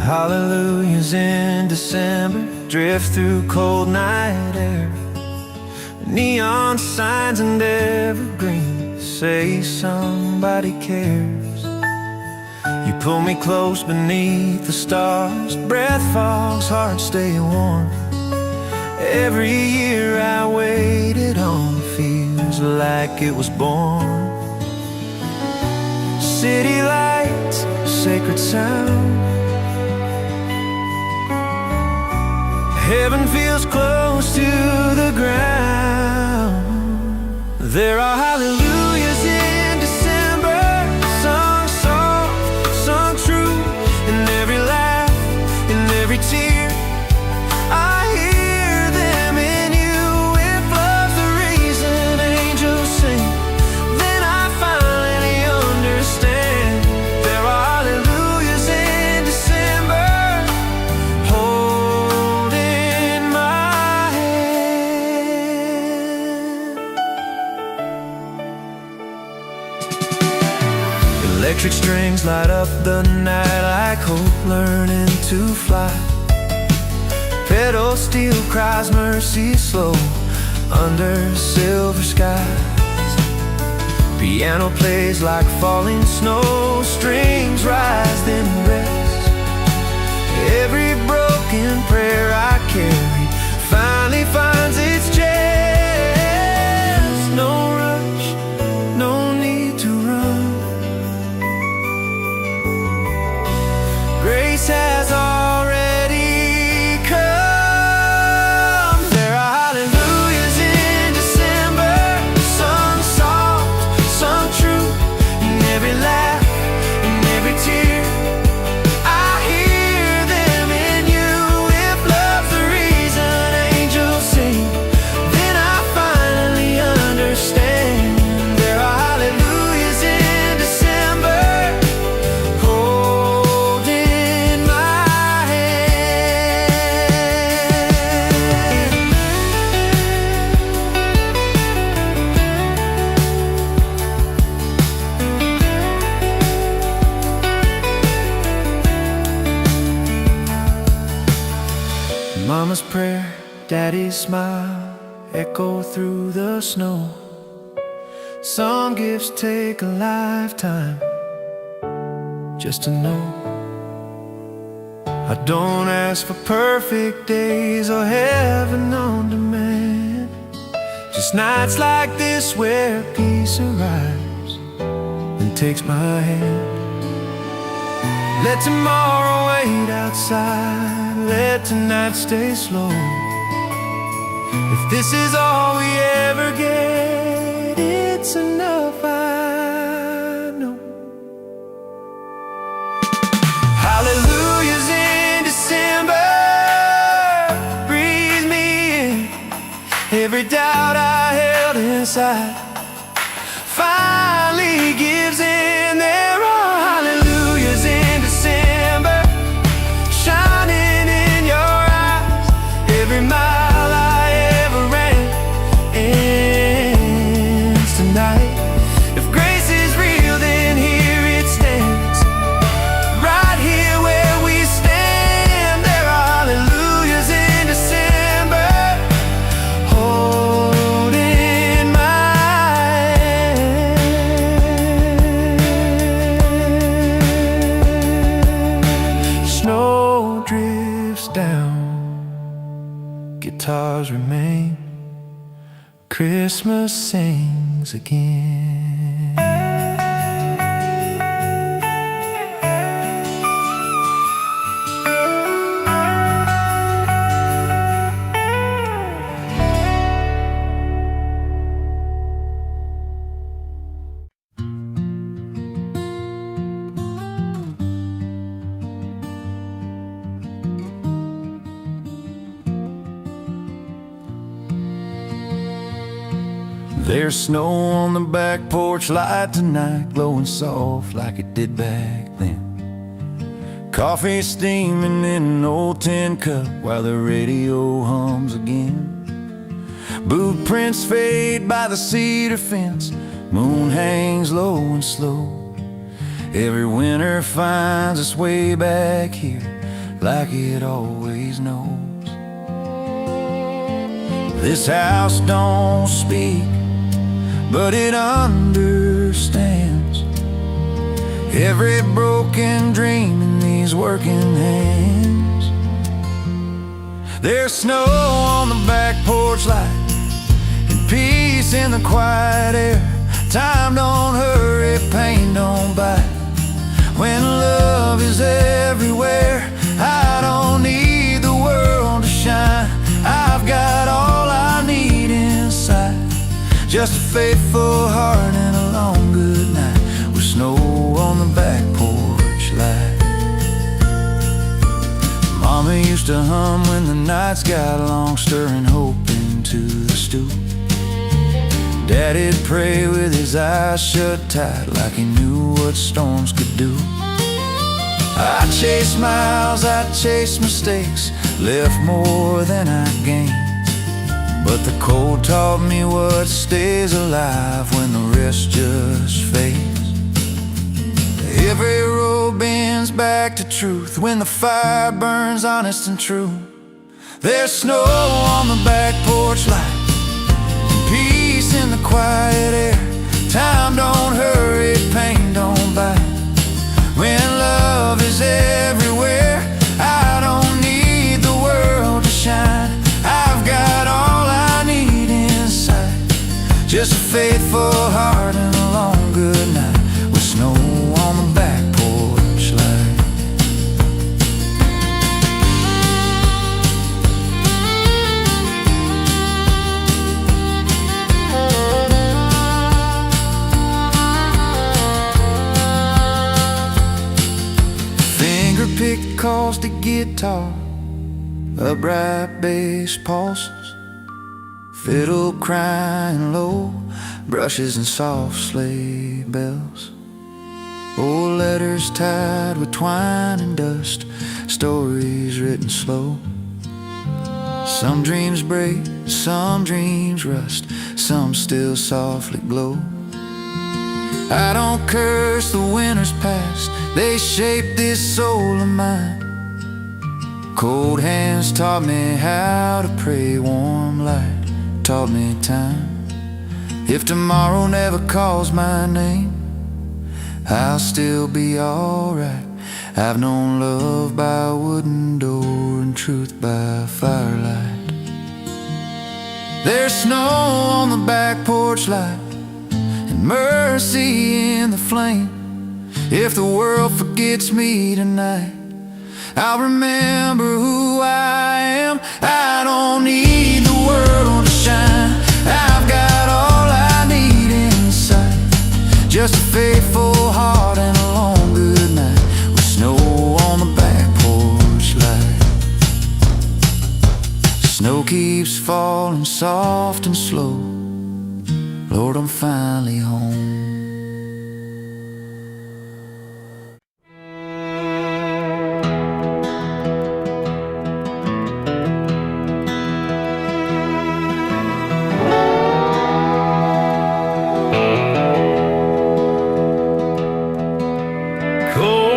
Hallelujahs in December drift through cold night air. Neon signs and evergreens say somebody cares. You pull me close beneath the stars, breath fogs, heart stay warm. Every year I waited on feels like it was born. City lights, sacred sound. Heaven feels close to the ground. There are hallelujahs in December, sung soft, sung true. In every laugh, in every tear, I hear them in you. If love's the reason angels sing, then I finally understand. There are hallelujahs in December, electric strings light up the night like hope learning to fly. Pedal steel cries mercy slow under silver skies. Piano plays like falling snow, strings rise then rest. Every broken prayer I carry finally finds its chest. No rush, no need to run. Grace has already come. There are hallelujahs in December, sung soft, sung true. In every laugh, in every tear, I hear them in you. If love's the reason angels sing, then I finally understand. There are hallelujahs in December, Mama's prayer, daddy's smile echo through the snow. Some gifts take a lifetime just to know. I don't ask for perfect days or heaven on demand, just nights like this where peace arrives and takes my hand. Let tomorrow wait outside, let tonight stay slow. If this is all we ever get, it's enough, I know. Hallelujahs in December, breathe me in. Every doubt I held inside finally gives in. There are hallelujahs in December, shining in your eyes. Every mile I ever ran ends tonight. If grace is real, then here it stands, right here where we stand. There are hallelujahs in December, holding my hand. Snow drifts down, guitars remain, Christmas sings again. There's snow on the back porch light tonight, glowing soft like it did back then. Coffee steaming in an old tin cup while the radio hums again. Boot prints fade by the cedar fence, moon hangs low and slow. Every winter finds its way back here, like it always knows. This house don't speak, but it understands every broken dream in these working hands. There's snow on the back porch light and peace in the quiet air. Time don't hurry, pain don't bite. When love is everywhere, I don't need the world to shine. I've got all I need inside, just a faithful heart and a long good night with snow on the back porch light. Mama used to hum when the nights got long, stirring hope into the stew. Daddy'd pray with his eyes shut tight, like he knew what storms could do. I chased smiles, I chased mistakes, left more than I gained. But the cold taught me what stays alive when the rest just fades. Every road bends back to truth when the fire burns honest and true. There's snow on the back porch light and peace in the quiet air. Time don't hurry, pain don't bite. When love is everywhere, I don't need the world to shine. I've got all I need inside, just a faithful heart and a long good night with snow on the back porch light. Finger-picked acoustic guitar, upright bass pulses, fiddle crying low, brushes and soft sleigh bells. Old letters tied with twine and dust, stories written slow. Some dreams break, some dreams rust, some still softly glow. I don't curse the winters past, they shape this soul of mine. Cold hands taught me how to pray, warm light taught me time. If tomorrow never calls my name, I'll still be alright. I've known love by a wooden door and truth by firelight. There's snow on the back porch light and mercy in the flame. If the world forgets me tonight, I'll remember who I am. I don't need the world to shine, I've got all I need inside, just a faithful heart and a long good night with snow on the back porch light. Snow keeps falling soft and slow, Lord, I'm finally home.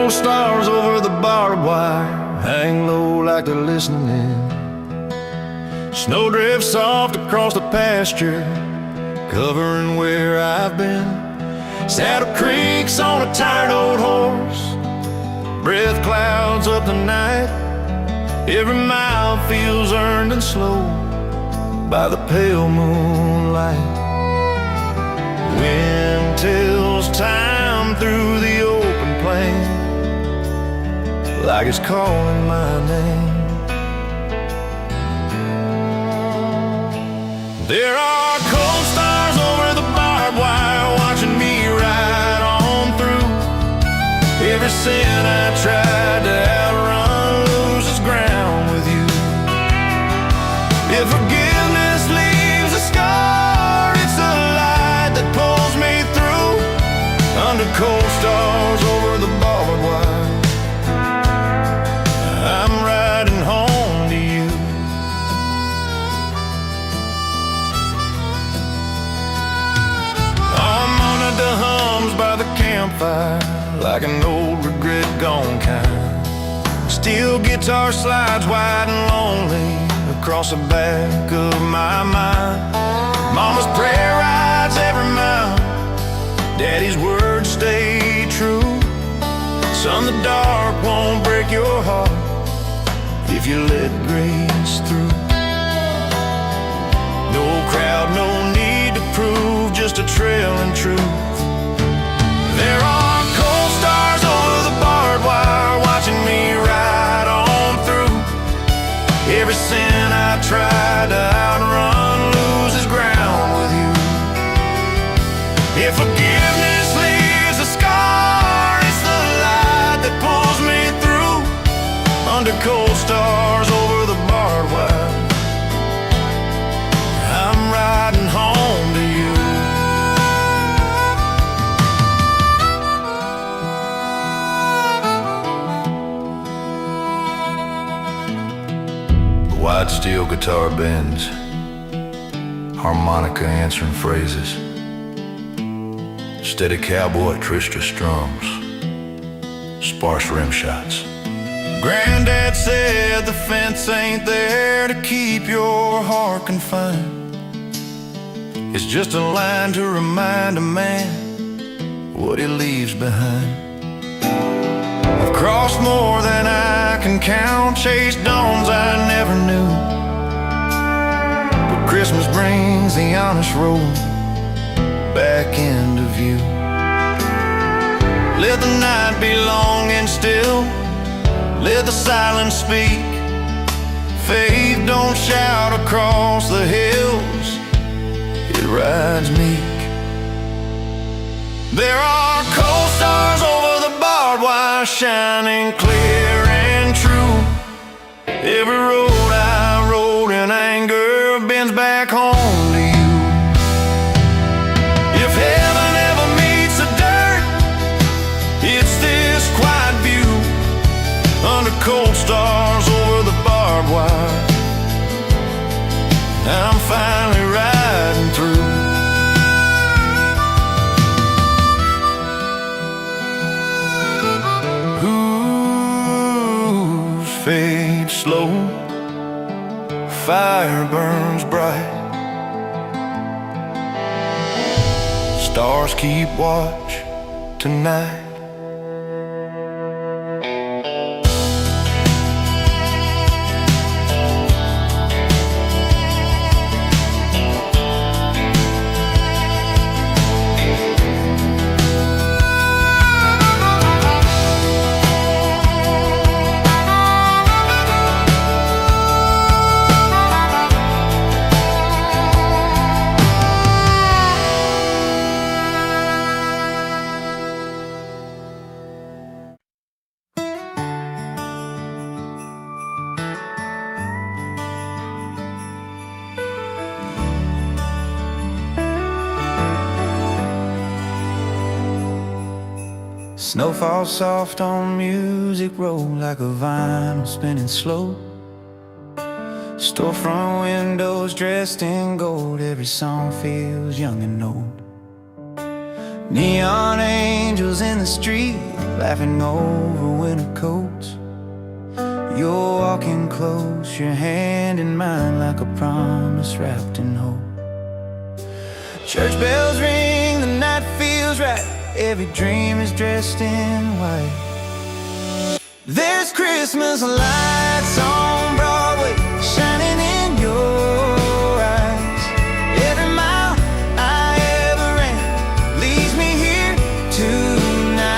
Stars over the barbed wire hang low like they're listening in. Snow drifts soft across the pasture, covering where I've been. Saddle creaks on a tired old horse, breath clouds up the night. Every mile feels earned and slow by the pale moonlight. Wind tells time through the open plain, like it's calling my name. There are cold stars over the barbed wire, watching me ride on through. Every sin I tried to outrun loses ground with you. If forgiveness leaves a scar, it's a light that pulls me through. Under cold stars over the barbed wire, I'm riding home to you. Steel guitar slides wide and lonely across the back of my mind. Mama's prayer rides every mile, Daddy's words stay true. Son, the dark won't break your heart if you let grace through. No crowd, no need to prove, just a trail and truth. There are cold stars over the barbed wire watching me ride on through. Every sin I tried to outrun loses ground with you. If forgiveness leaves a scar, it's the light that pulls me through. Under cold stars over the barbed wire, I'm riding home to you. The wide steel guitar bends, harmonica answering phrases, steady cowboy twister strums, sparse rim shots. Granddad said the fence ain't there to keep your heart confined. It's just a line to remind a man what he leaves behind. I've crossed more than I can count, chased dawns I never knew, but Christmas brings the honest road back into view. Let the night be long and still, let the silence speak. Faith don't shout across the hills, it rides meek. There are cold stars over the barbed wire shining clear and true. Every road I rode in anger bends back home to you. If heaven ever meets the dirt, it's this quiet view. Under cold stars over the barbed wire, I'm finally riding through. Whose fade slow, fire burns bright, stars keep watch tonight. Snow falls soft on Music Road like a vinyl spinning slow. Storefront windows dressed in gold, every song feels young and old. Neon angels in the street laughing over winter coats. You're walking close, your hand in mine like a promise wrapped in hope. Church bells ring, the night feels right, every dream is dressed in white. There's Christmas lights on Broadway shining in your eyes. Every mile I ever ran leads me here tonight.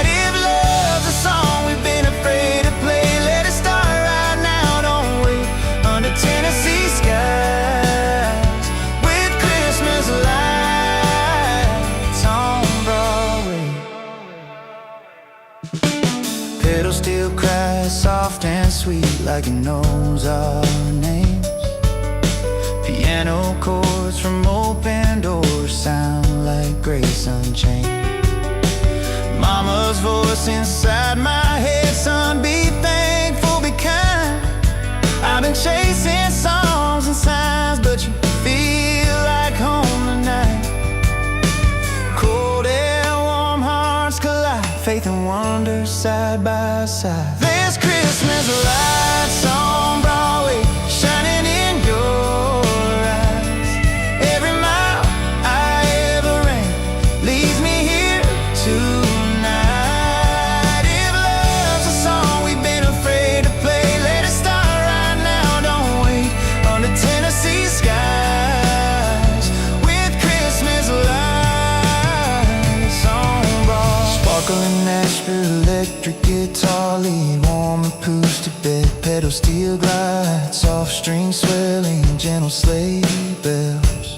If love's a song we've been afraid to play, let it start right now, don't wait. Under Tennessee skies with Christmas lights on Broadway. Pedal steel cries soft and sweet like it knows our names. Piano chords from open doors sound like grace unchained. Mama's voice inside my head, son, be thankful, be kind. I've been chasing songs and signs, but you feel like home tonight. Cold air, warm hearts collide, faith and wonder side side by side. There's Christmas lights on Broadway, shining in your eyes. Every mile I ever ran leads me here tonight. If love's a song we've been afraid to play, let it start right now, don't wait. Under Tennessee skies, with Christmas lights on Broadway. Sparkling Nashville electric guitar lead, warm acoustic bed, pedal steel glide, soft string swelling, gentle sleigh bells.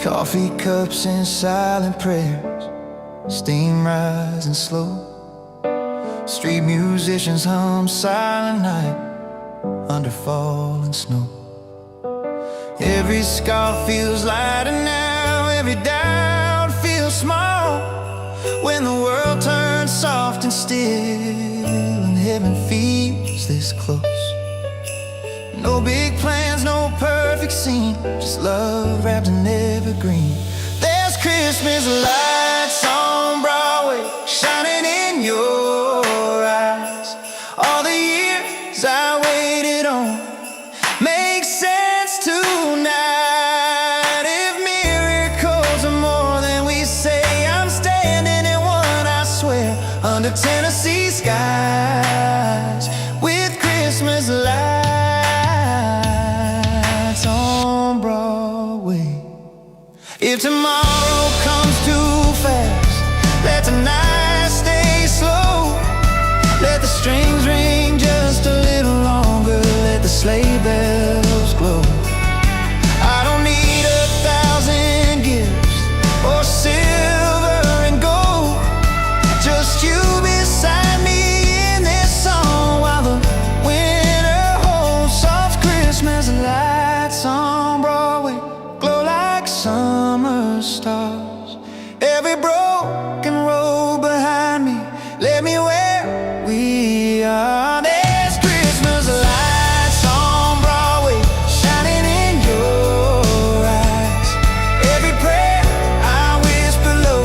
Coffee cups and silent prayers, steam rising slow. Street musicians hum silent night under falling snow. Every scar feels lighter now, every doubt feels small, when the world turns soft and still and heaven feels this close. No big plans, no perfect scene, just love wrapped in evergreen. There's Christmas lights on Broadway, shining in your eyes. All the years I waited on make sense tonight. If miracles are more than we say, I'm standing in one, I swear, under Tennessee skies, with Christmas lights on Broadway. If tomorrow comes too fast, let tonight stay slow. Let the strings ring just a little longer, let the sleigh bells glow. I don't need 1,000 gifts or silver and gold, just you beside me in this song while the winter holds. Soft Christmas lights on Broadway glow like summer stars. Every broken road behind me led me where we are. There's Christmas lights on Broadway, shining in your eyes. Every prayer I whisper low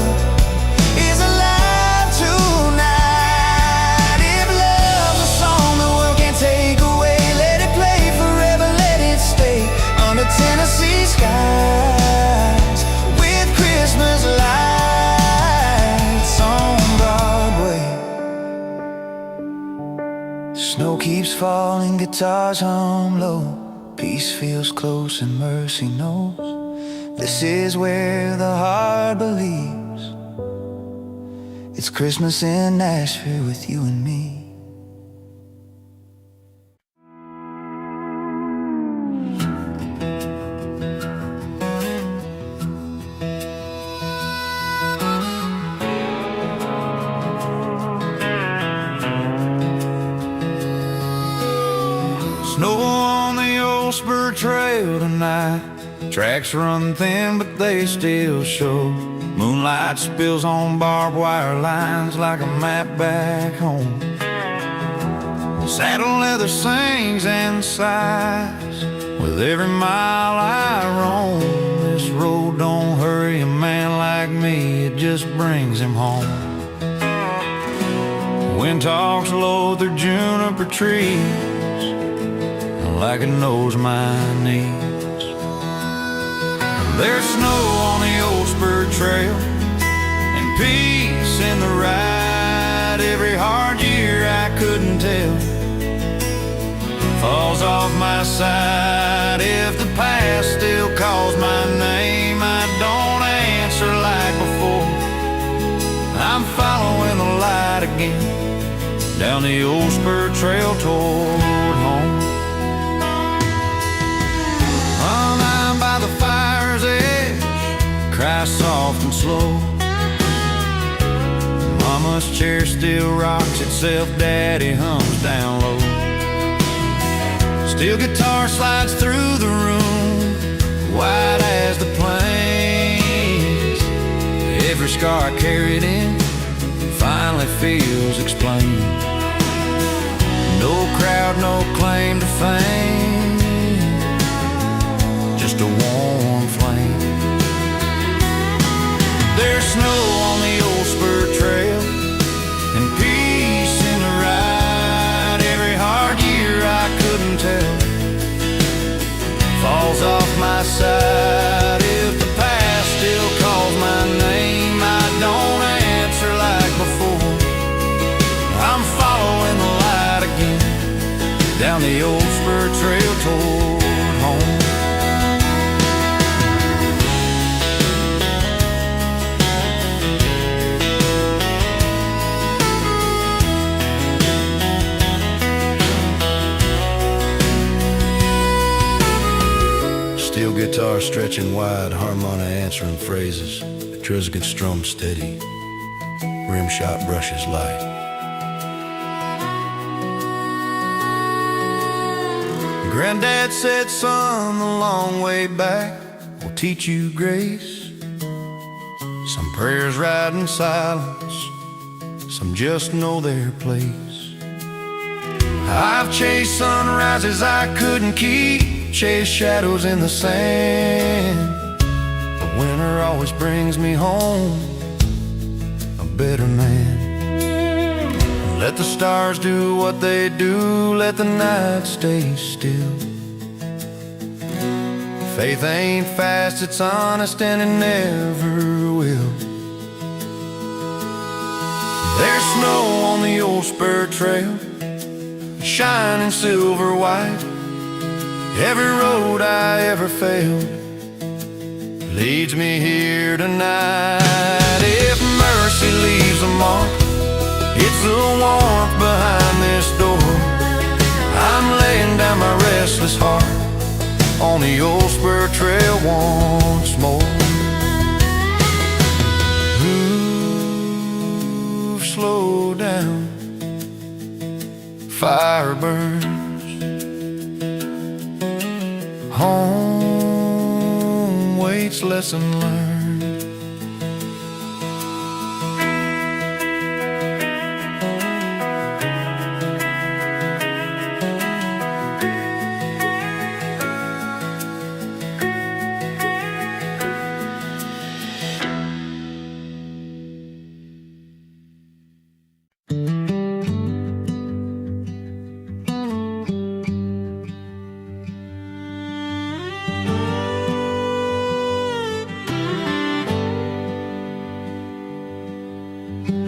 is alive tonight. If love's a song the world can't take away, let it play forever, let it stay under Tennessee skies, with Christmas lights on Broadway. Snow keeps falling, guitars hum low, peace feels close and mercy knows. This is where the heart believes it's Christmas in Nashville with you and me. Snow on the old spur trail tonight, tracks run thin but they still show. Moonlight spills on barbed wire lines like a map back home. Saddle leather sings and sighs with every mile I roam. This road don't hurry a man like me, it just brings him home. Wind talks low through juniper trees like it knows my needs. There's snow on the old spur trail and peace in the ride. Every hard year I couldn't tell falls off my side. If the past still calls my name, I don't answer like before. I'm following the light again down the old spur trail toward home. I'm by the fire's edge, cry soft and slow. Mama's chair still rocks itself, Daddy hums down low. Steel guitar slides through the room, white as the plains. Every scar I carried in finally feels explained. No crowd, no claim to fame, just a warm flame. There's snow on the old spur trail down the old spur trail toward home. Steel guitar stretching wide, harmonic answering phrases. The Truzkin strum steady, rim shot brushes light. Granddad said, son, the long way back will teach you grace. Some prayers ride in silence, some just know their place. I've chased sunrises I couldn't keep, chased shadows in the sand, but winter always brings me home a better man. Let the stars do what they do, let the night stay still. Faith ain't fast, it's honest, and it never will. There's snow on the old spur trail, shining silver white. Every road I ever failed leads me here tonight. If mercy leaves a mark, it's the warmth behind this door. I'm laying down my restless heart on the old spur trail once more. Move slow down, fire burns. Home waits, lesson learned.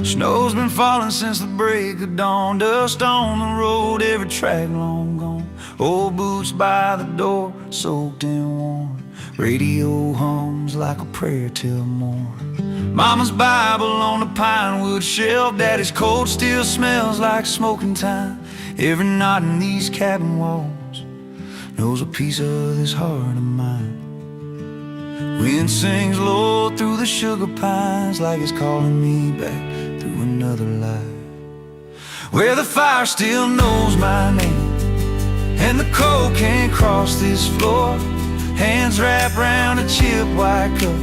Snow's been falling since the break of dawn. Dust on the road, every track long gone. Old boots by the door, soaked and worn. Radio hums like a prayer till morn. Mama's Bible on the pine wood shelf. Daddy's coat still smells like smoking time. Every knot in these cabin walls knows a piece of this heart of mine. Wind sings low through the sugar pines, like it's calling me back through another life, where the fire still knows my name and the cold can't cross this floor. Hands wrapped round a chip white cup,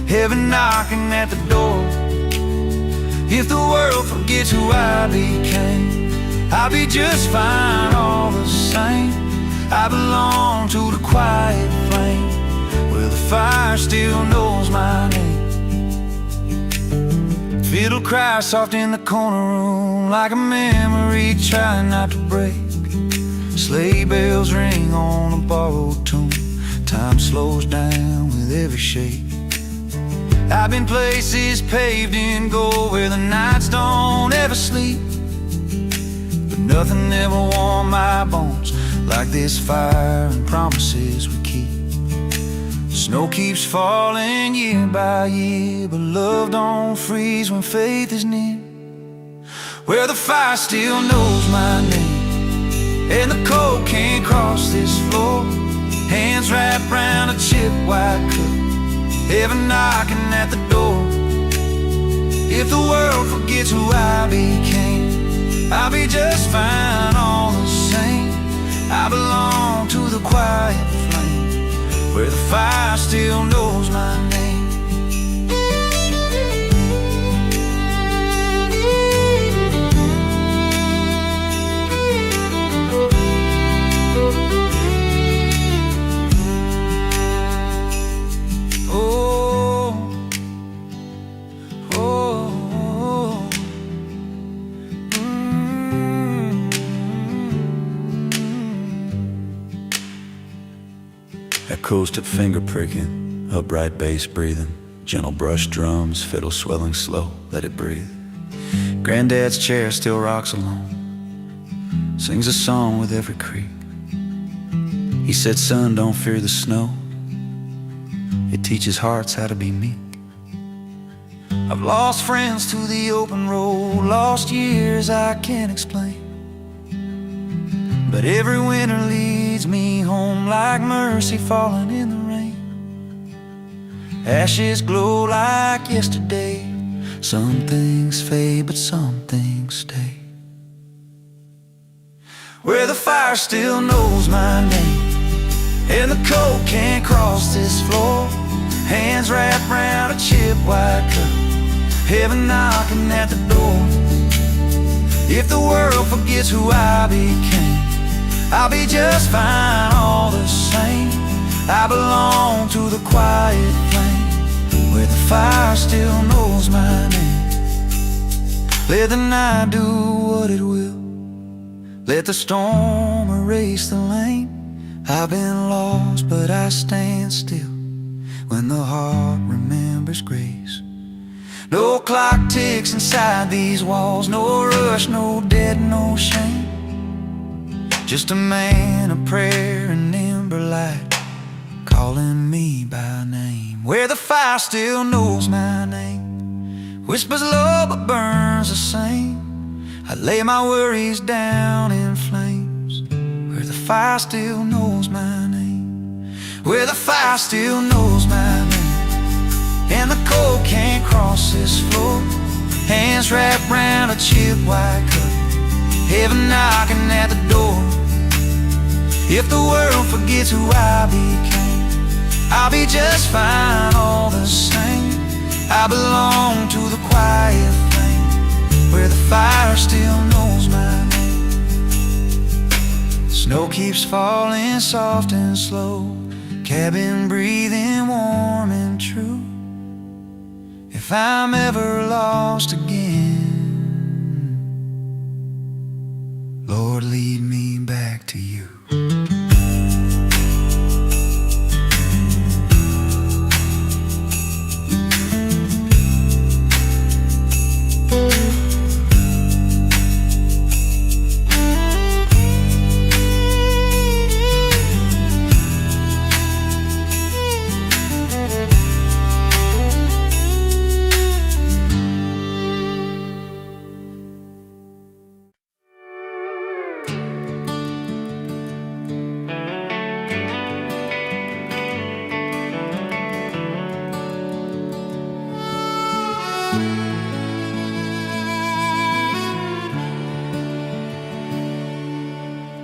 heaven knocking at the door. If the world forgets who I became, I'll be just fine all the same. I belong to the quiet flame, where the fire still knows my name. Fiddle cries soft in the corner room, like a memory trying not to break. Sleigh bells ring on a borrowed tune. Time slows down with every shake. I've been places paved in gold, where the nights don't ever sleep, but nothing ever warmed my bones like this fire and promises we keep. Snow keeps falling year by year, but love don't freeze when faith is near, where the fire still knows my name and the cold can't cross this floor. Hands wrapped round a chip white cup, heaven knocking at the door. If the world forgets who I became, I'll be just fine all the same. I belong to the quiet flame, where the fire still knows my name. Acoustic finger pricking, upright bass breathing, gentle brush drums, fiddle swelling slow, let it breathe. Granddad's chair still rocks alone, sings a song with every creek. He said, son, don't fear the snow, it teaches hearts how to be meek. I've lost friends to the open road, lost years I can't explain, but every winter leads me home like mercy falling in the rain. Ashes glow like yesterday, some things fade but some things stay. Where the fire still knows my name, and the cold can't cross this floor, hands wrapped round a chip white cup, heaven knocking at the door. If the world forgets who I became, I'll be just fine all the same. I belong to the quiet flame, where the fire still knows my name. Let the night do what it will, let the storm erase the lane. I've been lost, but I stand still when the heart remembers grace. No clock ticks inside these walls, no rush, no debt, no shame. Just a man, a prayer, and ember light calling me by name. Where the fire still knows my name, whispers low but burns the same. I lay my worries down in flames, where the fire still knows my name. Where the fire still knows my name, and the cold can't cross this floor, hands wrapped round a chip white cup, heaven knocking at the door. If the world forgets who I became, I'll be just fine all the same. I belong to the quiet flame, where the fire still knows my name. Snow keeps falling soft and slow, cabin breathing warm and true. If I'm ever lost again, Lord, lead me back to you.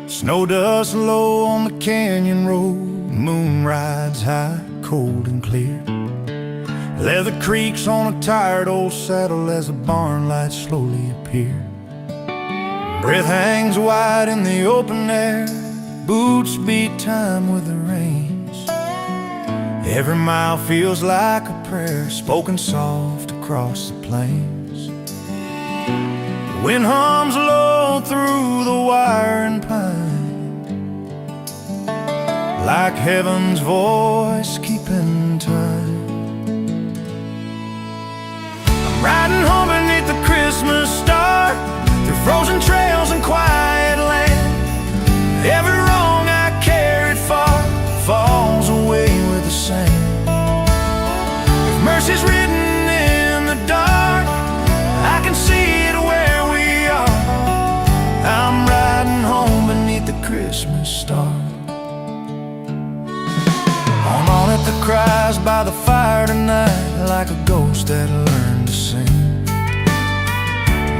Snow dust low on the canyon road, moon rides high, cold and clear. Leather creaks on a tired old saddle as the barn lights slowly appear. Breath hangs wide in the open air, boots beat time with the reins. Every mile feels like a prayer spoken soft across the plains. The wind hums low through the wire and pine, like heaven's voice keeping time. I'm riding home beneath the Christmas star, through frozen trails and quiet land. Every wrong I carried far falls away with the sand. If mercy's written in the dark, I can see it where we are. I'm riding home beneath the Christmas star. On it that cries by the fire tonight, like a ghost that learned to sing.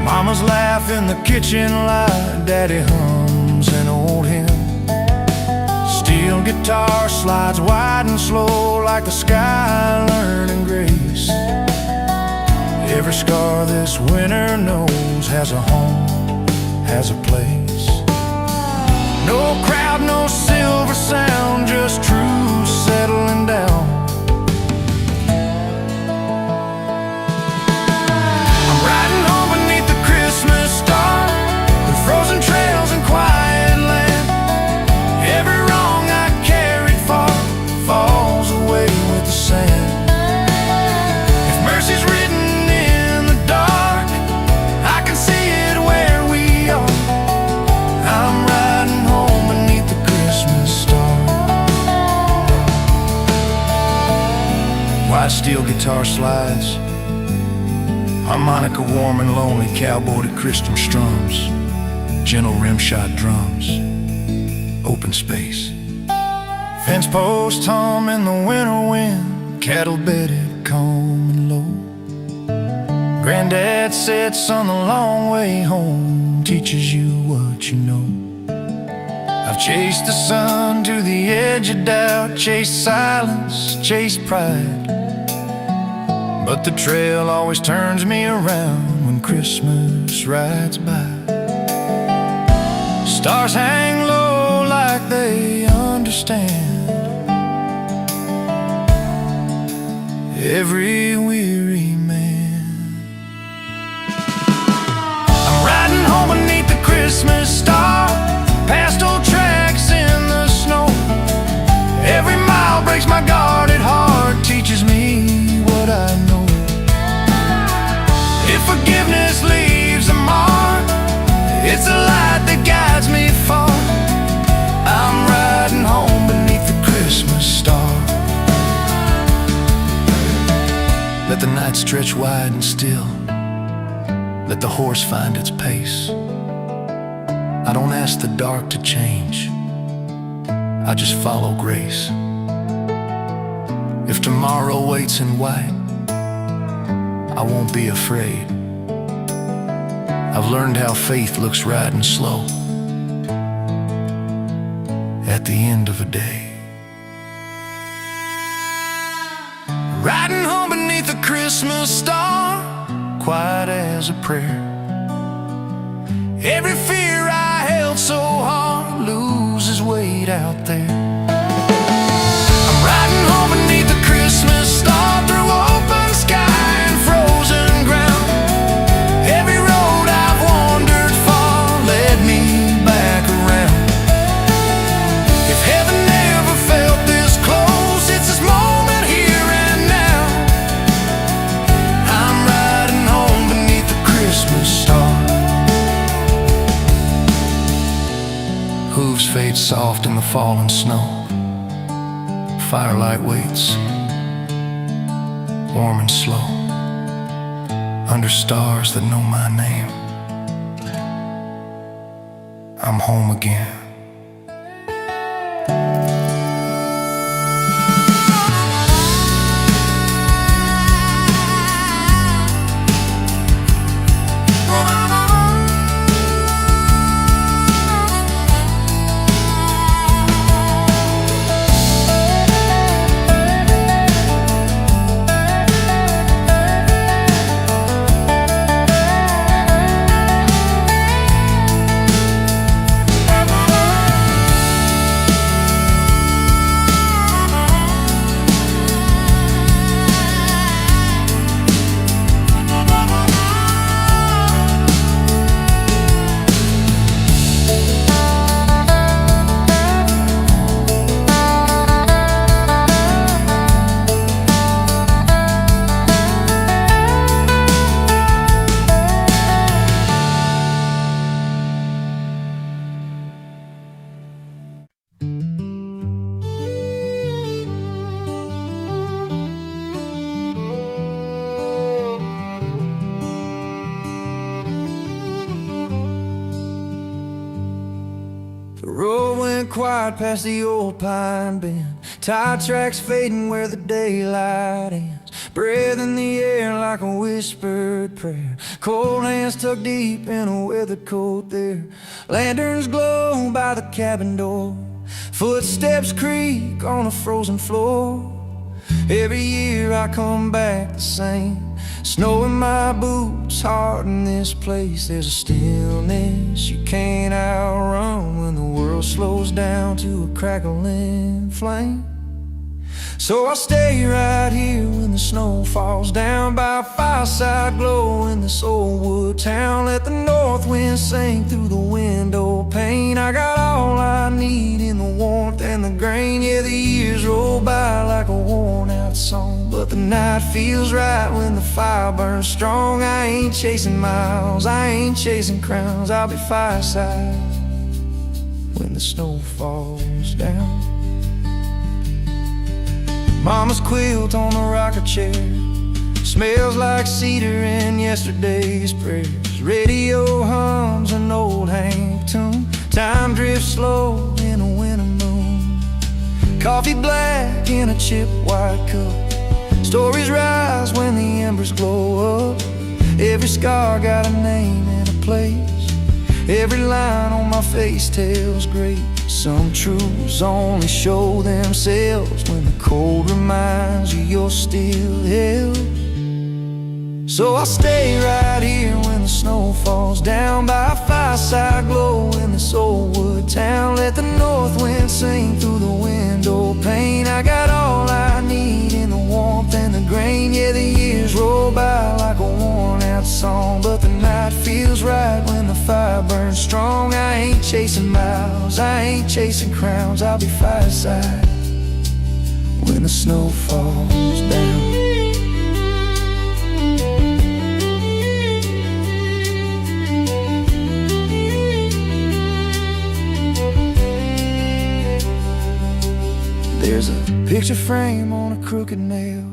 Mama's laugh in the kitchen light, Daddy hums an old hymn. Steel guitar slides wide and slow, like the sky learning grace. Every scar this winter knows has a home, has a place. No crowd, no silver sound, just truth settling down. I'm riding home beneath the Christmas star, through frozen trails and quiet land. Every wrong I carried far falls away with the sand. If mercy's written in the dark, I can see it where we are. I'm guitar slides, harmonica warm and lonely, cowboy Christian strums, gentle rimshot drums, open space. Fence posts hum in the winter wind, cattle bedded calm and low. Granddad sits on the long way home, teaches you what you know. I've chased the sun to the edge of doubt, chased silence, chased pride, but the trail always turns me around when Christmas rides by. Stars hang low like they understand every weary man. I'm riding home beneath the Christmas star, past old tracks in the snow. Every mile breaks my guarded heart, teaches me what I know. If forgiveness leaves a mark, it's a light that guides me far. I'm riding home beneath the Christmas star. Let the night stretch wide and still, let the horse find its pace. I don't ask the dark to change, I just follow grace. If tomorrow waits in white, I won't be afraid. I've learned how faith looks riding slow at the end of a day. Riding home beneath a Christmas star, quiet as a prayer. Every fear I held so hard loses weight out there. I'm riding home beneath the Christmas star, through open sky and frozen ground. Every road I've wandered far led me back around. If heaven never felt this close, it's this moment here and now. I'm riding home beneath the Christmas star. Hooves fade soft in the falling snow. Firelight waits, warm and slow, under stars that know my name. I'm home again. The road went quiet past the old pine bend, tire tracks fading where the daylight ends. Breath in the air like a whispered prayer, cold hands tucked deep in a weathered coat there. Lanterns glow by the cabin door, footsteps creak on a frozen floor. Every year I come back the same, snow in my boots, heart in this place. There's a stillness you can't outrun when the world slows down to a crackling flame. So I'll stay right here when the snow falls down by a fireside glow in this old wood town. Let the north wind sing through the window pane. I got all I need in the warmth and the grain. Yeah, the years roll by like a worn out song, but the night feels right when the fire burns strong. I ain't chasing miles, I ain't chasing crowns. I'll be fireside when the snow falls down. Mama's quilt on the rocker chair smells like cedar in yesterday's prayers. Radio hums an old Hank tune. Time drifts slow in a winter moon. Coffee black in a chip white cup. Stories rise when the embers glow up. Every scar got a name and a place. Every line on my face tells great. Some truths only show themselves when the cold reminds you you're still held. So I'll stay right here when the snow falls down by a fireside glow in this old wood town. Let the north wind sing through the window pane. I got all I need in the warmth and the grain. Yeah, the years roll by like a worn out song, but the night feels right when the fire burns strong. I ain't chasing miles, I ain't chasing crowns. I'll be fireside when the snow falls down. There's a picture frame on a crooked nail,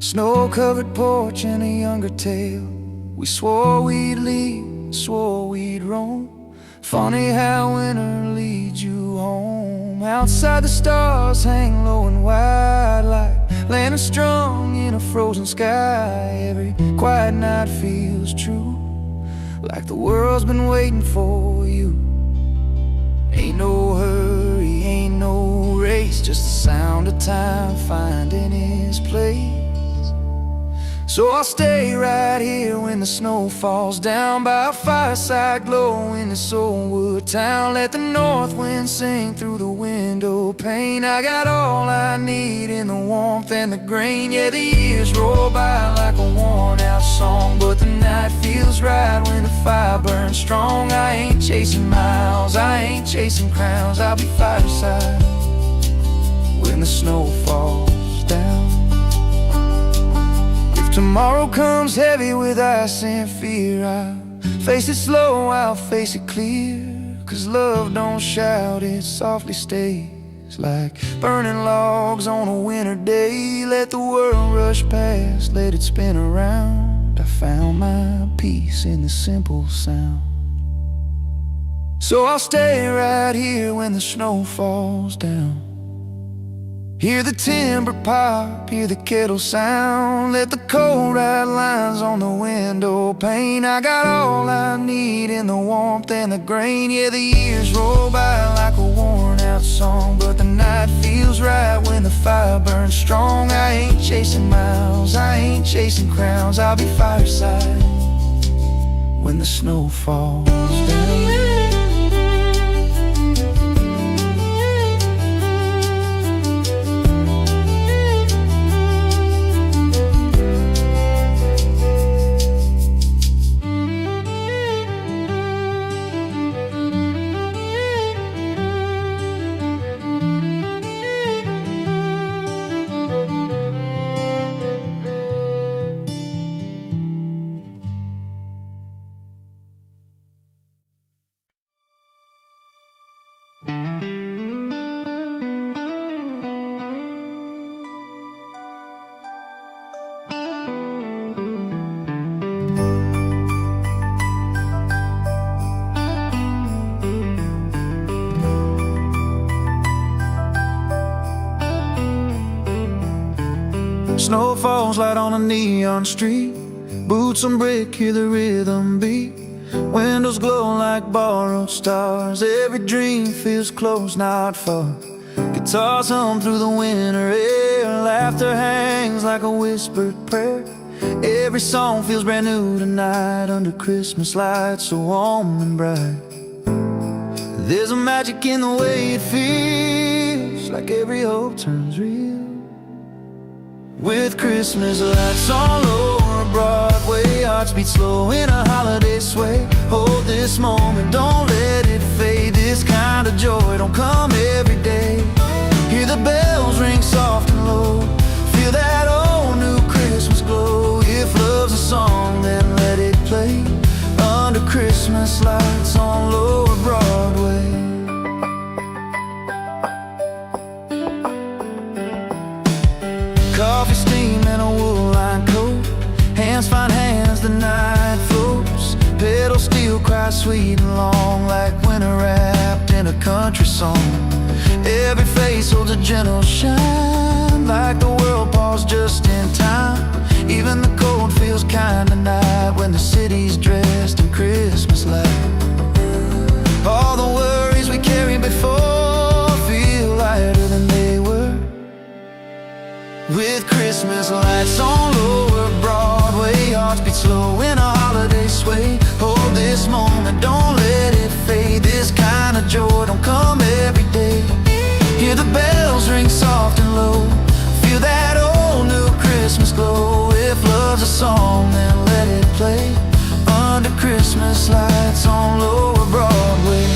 snow-covered porch and a younger tale. We swore we'd leave, swore we'd roam. Funny how winter leads you home. Outside the stars hang low and wide like lanterns strung in a frozen sky. Every quiet night feels true, like the world's been waiting for you. Ain't no hurry, ain't no race, just the sound of time finding its place. So I'll stay right here when the snow falls down by a fireside glow in this old wood town. Let the north wind sing through the window pane. I got all I need in the warmth and the grain. Yeah, the years roll by like a worn out song, but the night feels right when the fire burns strong. I ain't chasing miles, I ain't chasing crowns. I'll be fireside when the snow falls down. Tomorrow comes heavy with ice and fear. I'll face it slow, I'll face it clear. 'Cause love don't shout, it softly stays. Like burning logs on a winter day. Let the world rush past, let it spin around. I found my peace in the simple sound. So I'll stay right here when the snow falls down. Hear the timber pop, hear the kettle sound. Let the cold write lines on the window pane. I got all I need in the warmth and the grain. Yeah, the years roll by like a worn out song, but the night feels right when the fire burns strong. I ain't chasing miles, I ain't chasing crowns. I'll be fireside when the snow falls down. Snow falls light on a neon street. Boots on brick, hear the rhythm beat. Windows glow like borrowed stars. Every dream feels close, not far. Guitars hum through the winter air. Laughter hangs like a whispered prayer. Every song feels brand new tonight under Christmas lights so warm and bright. There's a magic in the way it feels, like every hope turns real. With Christmas lights all over Broadway, hearts beat slow in a holiday sway. Hold this moment, don't let it fade. This kind of joy don't come every day. Hear the bells ring soft and low. Feel that old new Christmas glow. If love's a song, then let it play under Christmas lights on Lower Broadway. still cry sweet and long, like winter wrapped in a country song. Every face holds a gentle shine, like the world paused just in time. Even the cold feels kind tonight when the city's dressed in Christmas light. All the worries we carried before feel lighter than they were, with Christmas lights on lower Broadway. Hearts beat slow in a holiday sway. Hold this moment, don't let it fade. This kind of joy don't come every day. Hear the bells ring soft and low, feel that old new Christmas glow. If love's a song, then let it play under Christmas lights on lower Broadway.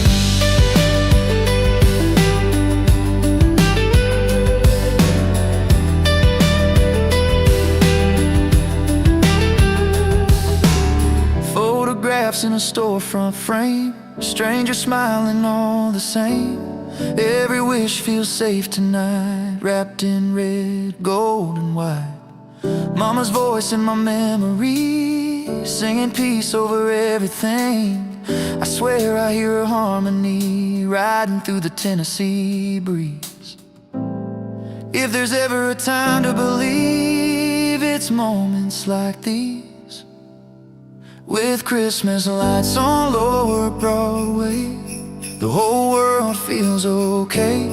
Photographs in a storefront frame, strangers smiling all the same. Every wish feels safe tonight, wrapped in red, gold and white. Mama's voice in my memory, singing peace over everything. I swear I hear her harmony, riding through the Tennessee breeze. If there's ever a time to believe, it's moments like these, with Christmas lights on lower Broadway. The whole world feels okay.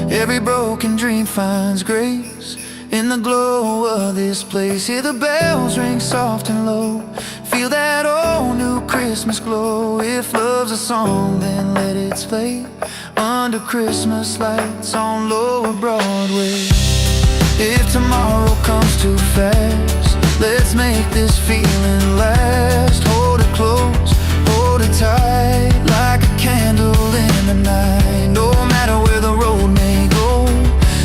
Every broken dream finds grace in the glow of this place. Hear the bells ring soft and low, feel that old new Christmas glow. If love's a song, then let it play under Christmas lights on lower Broadway. If tomorrow comes too fast, let's make this feeling last. Hold it close, hold it tight, like a candle in the night. No matter where the road may go,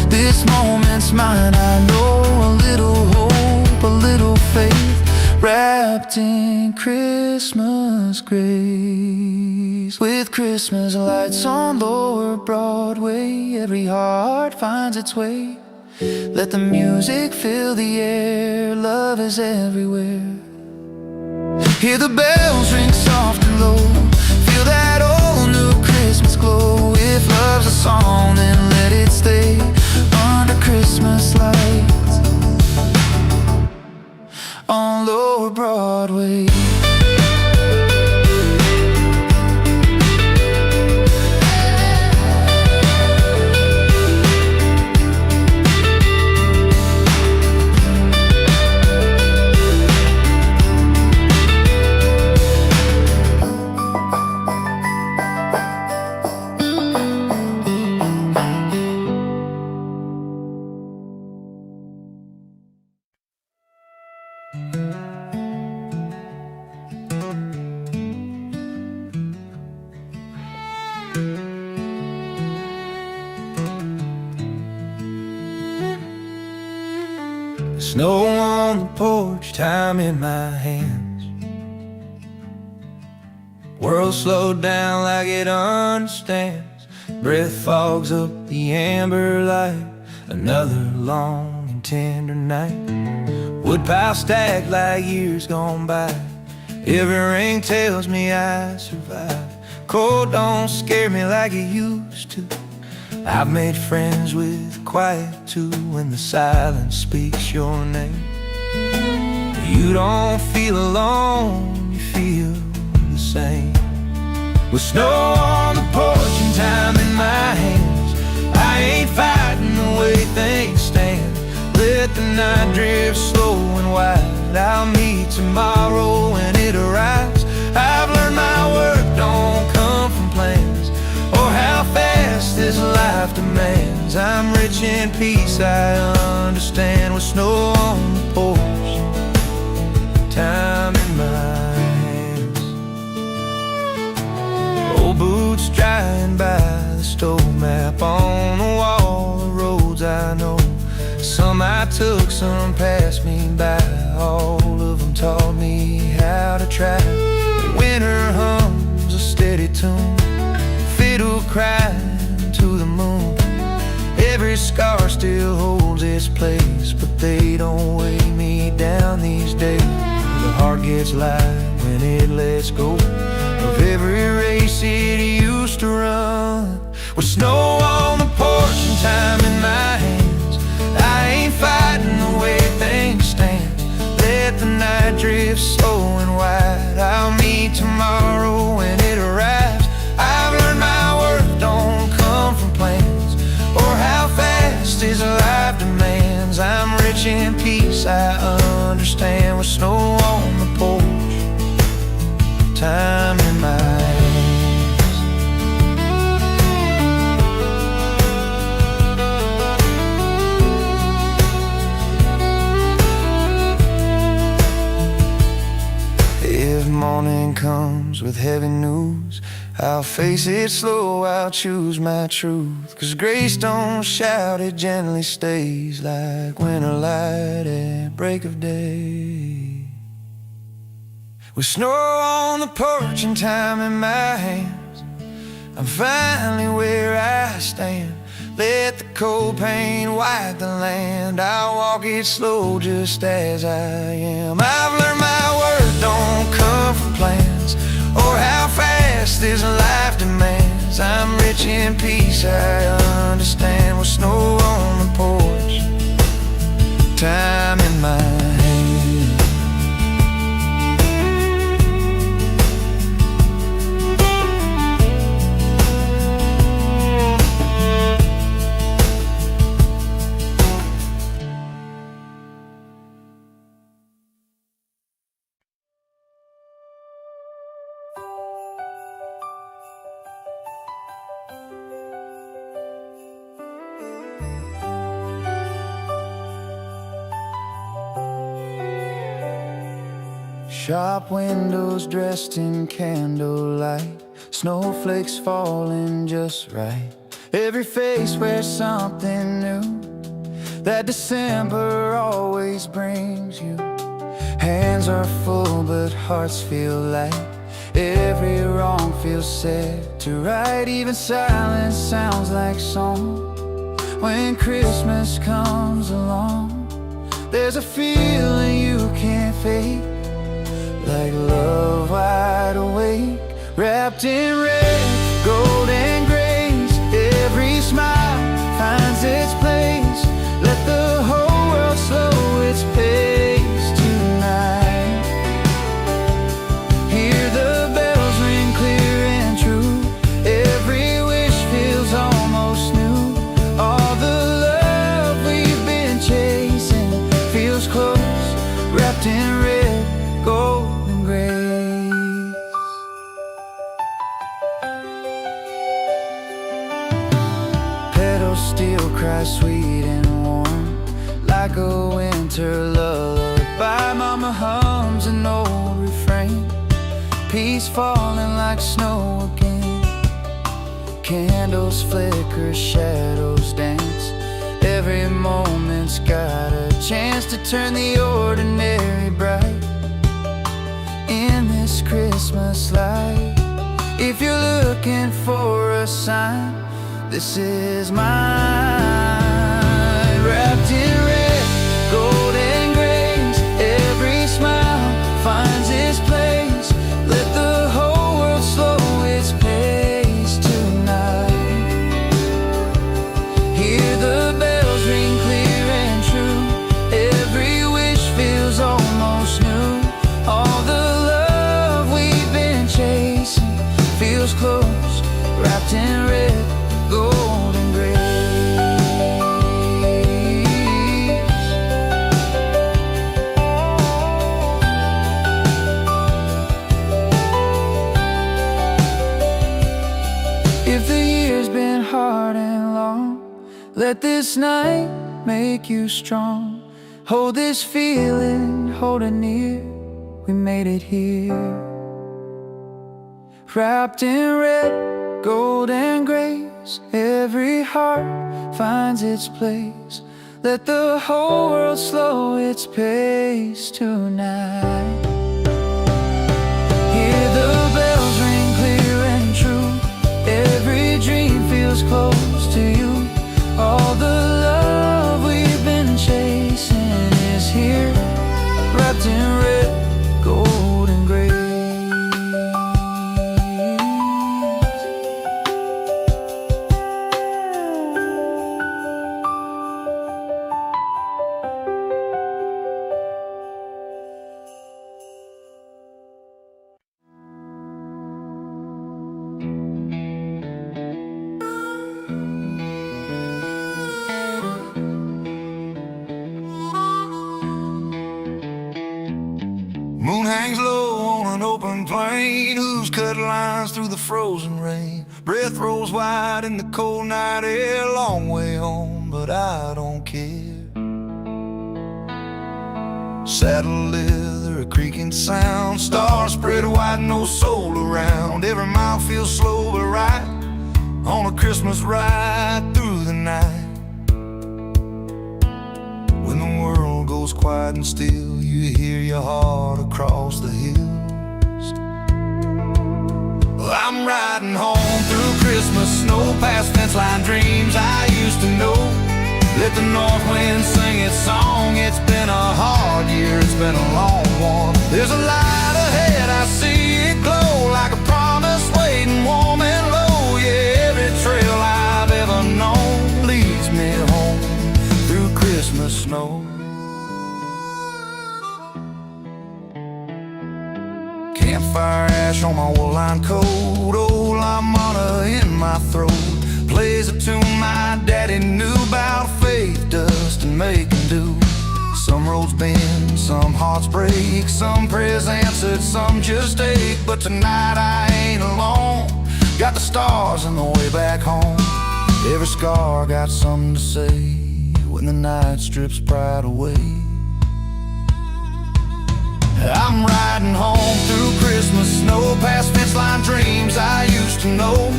this moment's mine. I know a little hope, a little faith, wrapped in Christmas grace. With Christmas lights on lower Broadway, every heart finds its way. Let the music fill the air, love is everywhere. Hear the bells ring soft and low, feel that old new Christmas glow. If love's a song, then let it stay under Christmas lights on lower Broadway. Snow on the porch, time in my hands. World slowed down like it understands. Breath fogs up the amber light. Another long and tender night. Woodpile stacked like years gone by. Every ring tells me I survived. Cold don't scare me like it used to. I've made friends with quiet too, when the silence speaks your name. You don't feel alone, you feel the same. With snow on the porch and time in my hands, I ain't fighting the way things stand. Let the night drift slow and wide. I'll meet tomorrow when it arrives. I've learned my work don't come from plans, or how fast this life demands. I'm rich in peace, I understand. With snow on the porch, time in my hands. Old boots drying by the stove, map on the wall, the roads I know. Some I took, some passed me by. All of them taught me how to try. Winter hums a steady tune, fiddle crying to the moon. Every scar still holds its place, but they don't weigh me down these days. The heart gets light when it lets go. every race it used to run. With snow on the porch and time in my hands, I ain't fighting the way things stand. Let the night drift slow and wide. I'll meet tomorrow when it arrives. I've learned my worth don't come from plans or how fast is life demands. I'm rich in peace, I understand. With snow on the porch, time in my hands. If morning comes with heavy news, I'll face it slow, I'll choose my truth. 'Cause grace don't shout, it gently stays, like winter light at break of day. With snow on the porch and time in my hands, I'm finally where I stand. Let the cold pain wipe the land. I'll walk it slow just as I am. I've learned my worth don't come from plans or how fast this life demands. I'm rich in peace, I understand. With snow on the porch, time in my hands. Shop windows dressed in candlelight, snowflakes falling just right. Every face wears something new that December always brings you. Hands are full but hearts feel light. Every wrong feels set to right. Even silence sounds like song when Christmas comes along. There's a feeling you can't fake, like love wide awake, wrapped in red, gold and grace. Every smile finds its place. Let the whole world slow its pace tonight. Hear the bells ring clear and true. Every wish feels almost new. All the love we've been chasing feels close, wrapped in red, gold, still cry sweet and warm, like a winter lullaby. Mama hums an old refrain, peace falling like snow again. Candles flicker, shadows dance. Every moment's got a chance to turn the ordinary bright in this Christmas light. If you're looking for a sign, this is mine. Wrapped in red, gold and grace. Every smile finds its place. Let the whole world slow its pace tonight. Hear the bells ring clear and true. Every wish feels almost new. All the love we've been chasing feels close, wrapped in red, gold and grace. If the year's been hard and long, let this night make you strong. Hold this feeling, hold it near. We made it here. Wrapped in red, gold and grace. Every heart finds its place. Let the whole world slow its pace tonight. Hear the bells ring clear and true. Every dream feels close to you. All the love we've been chasing is here, wrapped in red, gold and grace. plane, hooves cut lines through the frozen rain. Breath rolls wide in the cold night air. Long way home, but I don't care. Saddle leather, a creaking sound. Stars spread wide, no soul around. Every mile feels slow but right, on a Christmas ride through the night. When the world goes quiet and still, you hear your heart across the hills. I'm riding home through Christmas snow, past fence line dreams I used to know. Let the north wind sing its song. It's been a hard year, it's been a long one. There's a light ahead, I see it glow, like a promise waiting warm and low. Yeah, every trail I've ever known leads me home through Christmas snow. Campfire ash on my wool-lined coat, old lamana in my throat. Plays a tune my daddy knew about faith, dust, and making do. Some roads bend, some hearts break, some prayers answered, some just ache. But tonight I ain't alone, got the stars on the way back home. Every scar got something to say when the night strips pride away. I'm riding home through Christmas snow, past fence line dreams I used to know.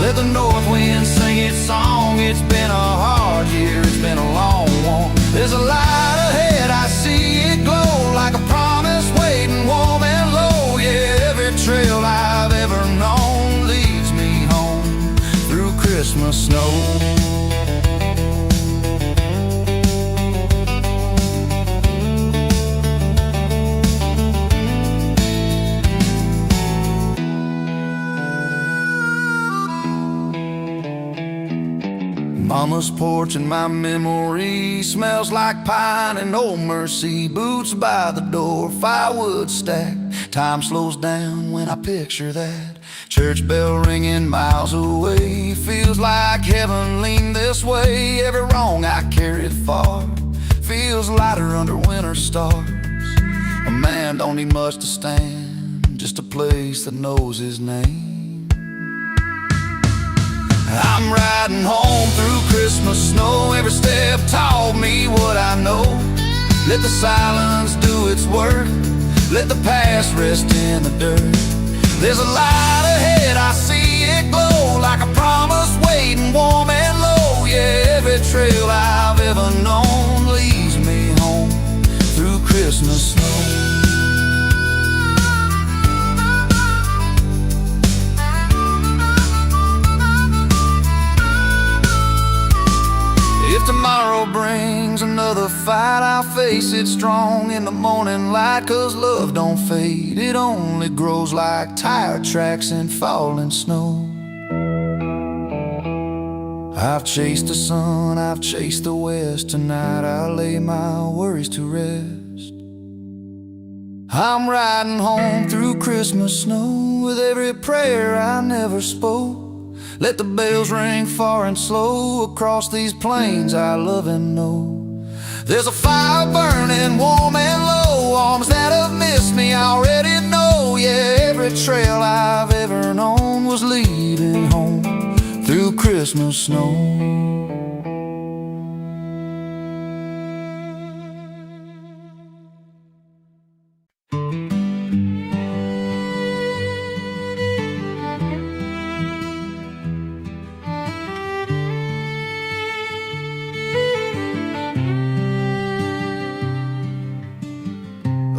Let the north wind sing its song. It's been a hard year, it's been a long one. There's a light ahead, I see it glow, like a promise waiting warm and low. Yeah, every trail I've ever known leads me home through Christmas snow. Mama's porch in my memory smells like pine and old mercy. Boots by the door, firewood stacked. Time slows down when I picture that. Church bell ringing miles away. Feels like heaven leaned this way. Every wrong I carried far feels lighter under winter stars. A man don't need much to stand, just a place that knows his name. I'm riding home through Christmas snow. Every step taught me what I know. Let the silence do its work, let the past rest in the dirt. There's a light ahead, I see it glow, like a promise waiting warm and low. Yeah, every trail I've ever known leads me home through Christmas snow. If tomorrow brings another fight, I'll face it strong in the morning light. 'Cause love don't fade, it only grows like tire tracks in falling snow. I've chased the sun, I've chased the west. Tonight I'll lay my worries to rest. I'm riding home through Christmas snow with every prayer I never spoke. Let the bells ring far and slow across these plains I love and know. There's a fire burning warm and low, arms that have missed me I already know. Yeah, every trail I've ever known was leading home through Christmas snow.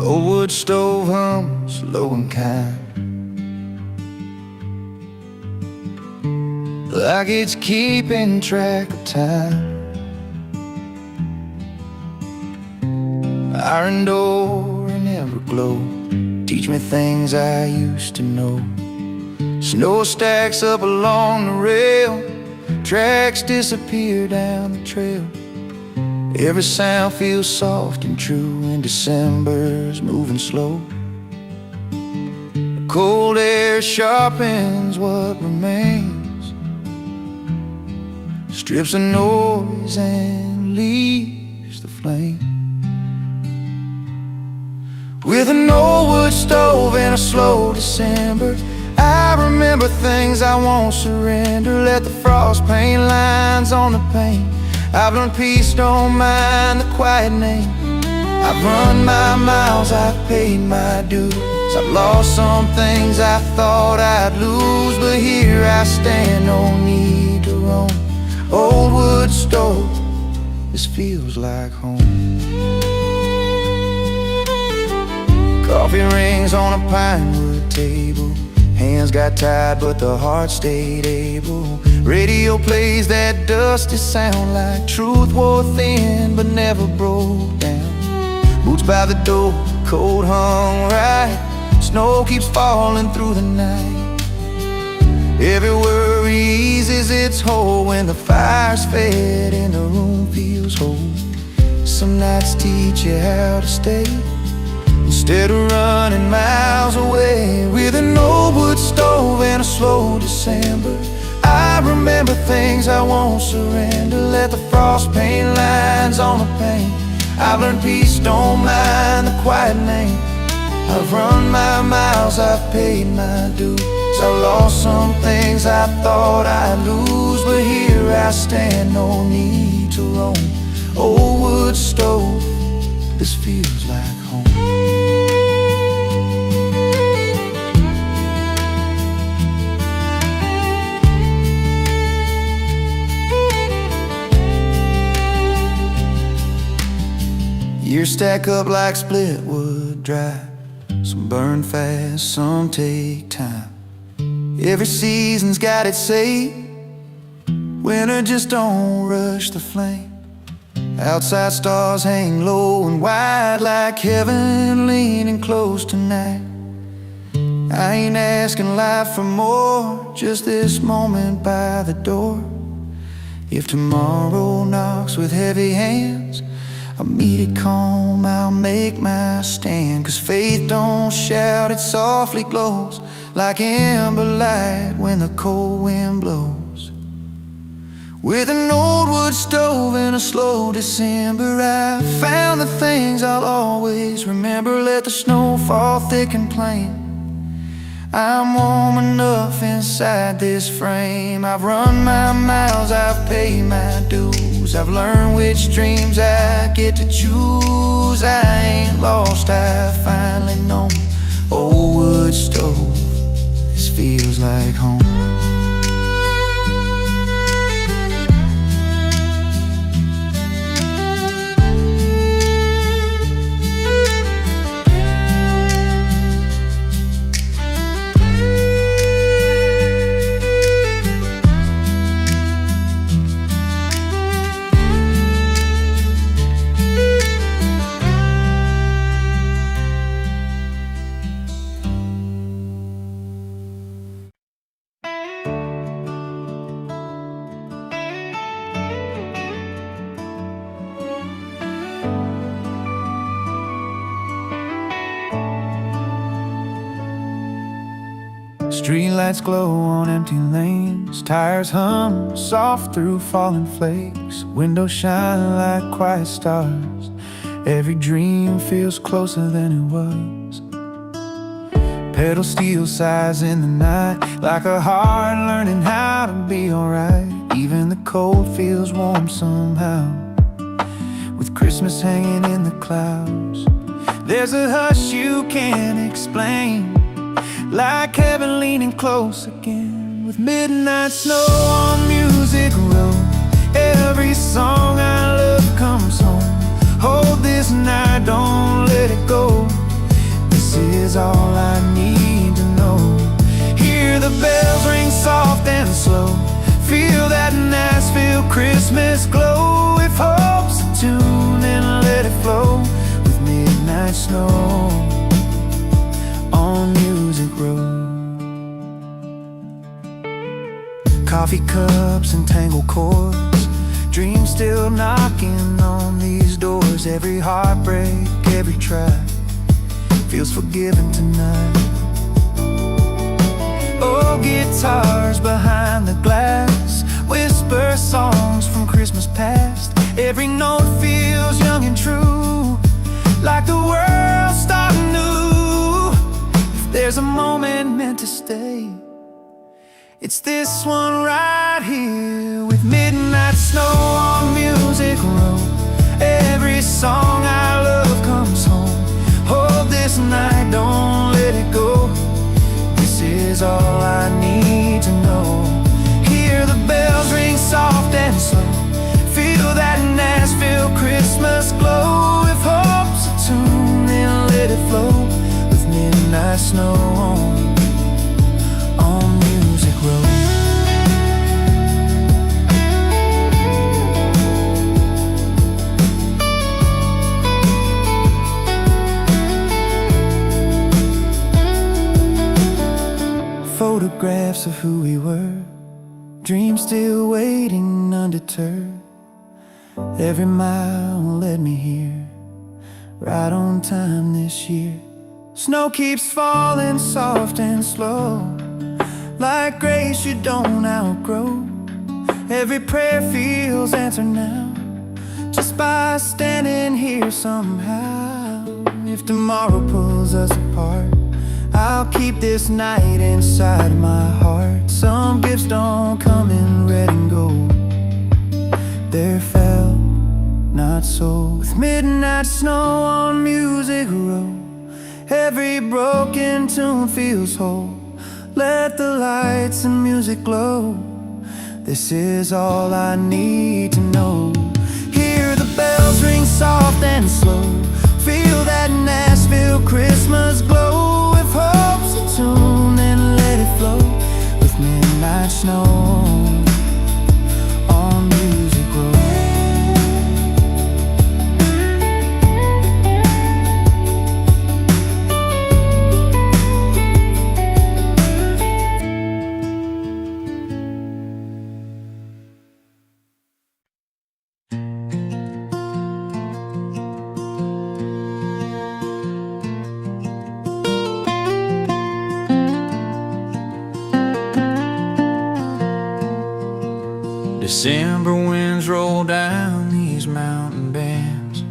Old wood stove hums low and kind, like it's keeping track of time. Iron door and ever glow teach me things I used to know. Snow stacks up along the rail, tracks disappear down the trail. Every sound feels soft and true, and December's moving slow. The cold air sharpens what remains, strips the noise and leaves the flame. With an old wood wood stove in a slow December. I remember things I won't surrender. Let the frost paint lines on the paint. I've learned peace, don't mind the quiet name. I've run my miles, I've paid my dues. I've lost some things I thought I'd lose, but here I stand, no need to roam. Old wood stove, this feels like home. Coffee rings on a pine wood table. Hands got tied, but the heart stayed able. Radio plays that dusty sound like truth wore thin, but never broke down. Boots by the door, coat hung right. Snow keeps falling through the night. Every worry eases its hold when the fire's fed and the room feels whole. Some nights teach you how to stay instead of running miles away. With an old wood stove and a slow December, I remember things I won't surrender. Let the frost paint lines on the paint. I've learned peace, don't mind the quiet name. I've run my miles, I've paid my dues. I've lost some things I thought I'd lose, but here I stand, no need to roam. Old wood stove, this feels like home. Years stack up like split wood dry. Some burn fast, some take time. Every season's got its say. Winter just don't rush the flame. Outside stars hang low and wide like heaven leaning close tonight. I ain't asking life for more, just this moment by the door. If tomorrow knocks with heavy hands, I'll meet it calm, I'll make my stand. 'Cause faith don't shout, it softly glows like amber light when the cold wind blows. With an old wood stove and a slow December, I found the things I'll always remember. Let the snow fall thick and plain. I'm warm enough inside this frame. I've run my miles, I've paid my dues. I've learned which dreams I get to choose. I ain't lost, I've finally known. Old wood stove, this feels like home. Streetlights glow on empty lanes. Tires hum soft through falling flakes. Windows shine like quiet stars. Every dream feels closer than it was. Pedal steel sighs in the night, like a heart learning how to be alright. Even the cold feels warm somehow, with Christmas hanging in the clouds. There's a hush you can't explain, like heaven leaning close again. With midnight snow on Music Row, every song I love comes home. Hold this night, don't let it go. This is all I need to know. Hear the bells ring soft and slow. Feel that Nashville Christmas glow. If hope's a tune, then let it flow. With midnight snow on Music Row. Coffee cups and tangled chords, dreams still knocking on these doors. Every heartbreak, every track feels forgiven tonight. Oh, guitars behind the glass whisper songs from Christmas past. Every note feels young and true, like the world starting new. there's a moment meant to stay, it's this one right here. With midnight snow on Music Row, every song I love comes home. Hold this night, don't let it go. This is all I need to know. Hear the bells ring soft and slow, feel that Nashville Christmas glow. If hope's a tune, then let it flow. With midnight snow on Music Row. Photographs of who we were, dreams still waiting undeterred. Every mile led me here, right on time this year. Snow keeps falling soft and slow, like grace you don't outgrow. Every prayer feels answered now, just by standing here somehow. If tomorrow pulls us apart, I'll keep this night inside my heart. Some gifts don't come in red and gold, they're felt, not sold. With midnight snow on Music Row, every broken tune feels whole. Let the lights and music glow. This is all I need to know. Hear the bells ring soft and slow, feel that Nashville Christmas glow. If hope's a tune, then let it flow. With midnight snow on Music Row. December winds roll down these mountain bends,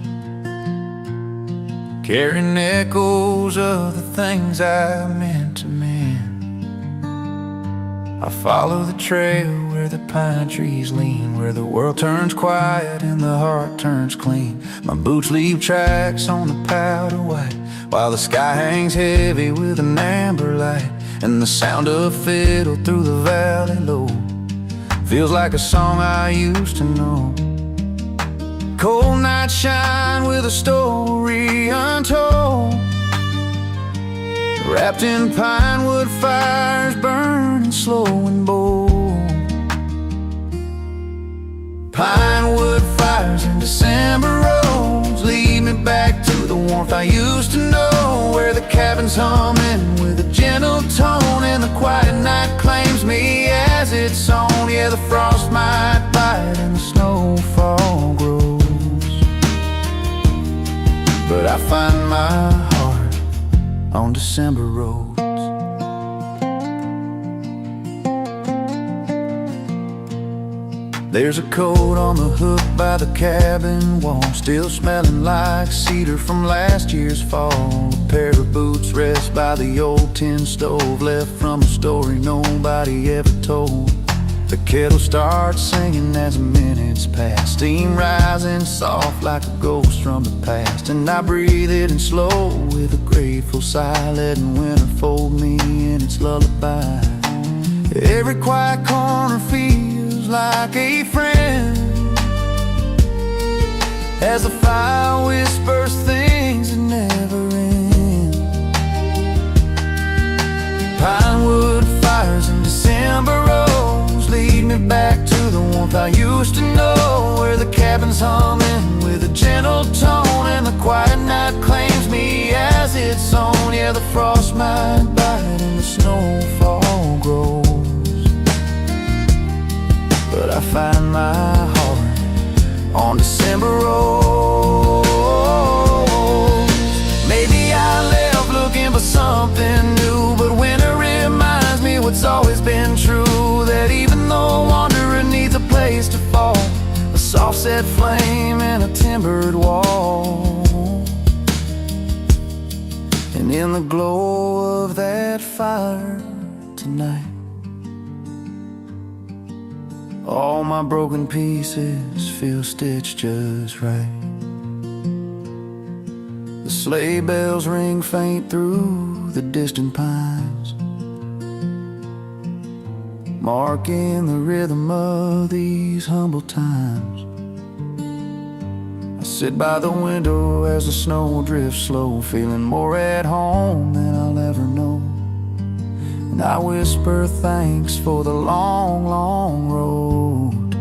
carrying echoes of the things I meant to mend. I follow the trail where the pine trees lean, where the world turns quiet and the heart turns clean. My boots leave tracks on the powder white, while the sky hangs heavy with an amber light, and the sound of fiddle through the valley low feels like a song I used to know. Cold nights shine with a story untold, wrapped in pine wood fires burning slow and bold. Pine wood fires and December roads lead me back to the warmth I used to know, where the cabin's humming with a gentle tone, and the quiet night claims me as its own. Yeah, the frost might bite and the snowfall grows, but I find my heart on December roads. There's a coat on the hook by the cabin wall, still smelling like cedar from last year's fall. A pair of boots rest by the old tin stove, left from a story nobody ever told. The kettle starts singing as the minutes pass, steam rising soft like a ghost from the past, and I breathe it in slow with a grateful sigh, letting winter fold me in its lullaby. Every quiet corner feels like a friend, as the fire whispers things that never end. Pinewood fires and December roads lead me back to the warmth I used to know, where the cabin's humming with a gentle tone, and the quiet night claims me as its own. Yeah, the frost might bite and the snowfall grows, but I find my heart on December roads. Maybe I left looking for something new, but winter reminds me what's always been true, that even though wanderer needs a place to fall, a soft set flame and a timbered wall, and in the glow of that that fire tonight. All my broken pieces feel stitched just right. The sleigh bells ring faint through the distant pines, marking the rhythm of these humble times. I sit by the window as the snow drifts slow, feeling more at home than I'll ever know. And I whisper thanks for the long, long road,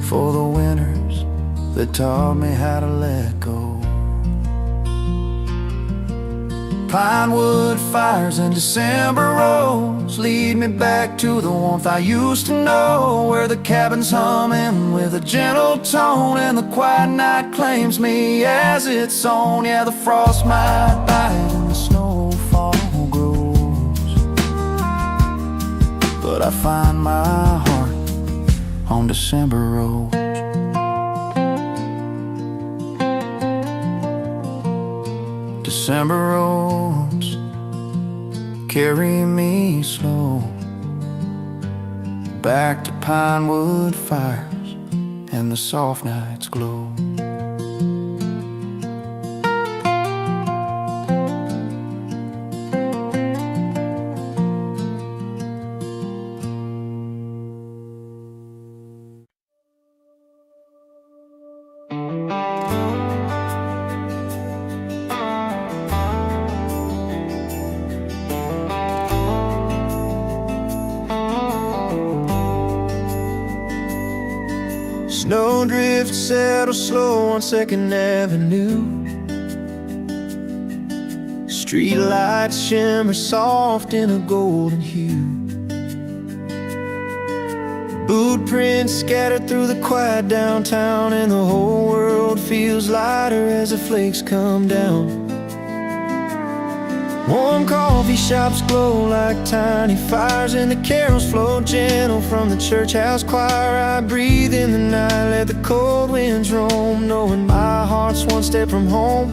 for the winters that taught me how to let go. Pinewood fires and December roads lead me back to the warmth I used to know, where the cabin's humming with a gentle tone and the quiet night claims me as its own. Yeah, the frost might bite and the snowfall grows, but I find my heart on December roads. December roads carry me slow back to pinewood fires and the soft night's glow. Snowdrift settle slow on 2nd Avenue. Street lights shimmer soft in a golden hue. Boot prints scattered through the quiet downtown, and the whole world feels lighter as the flakes come down. Warm coffee shops glow like tiny fires, and the carols flow gentle from the church house choir. I breathe in the night, let the cold winds roam, knowing my heart's one step from home.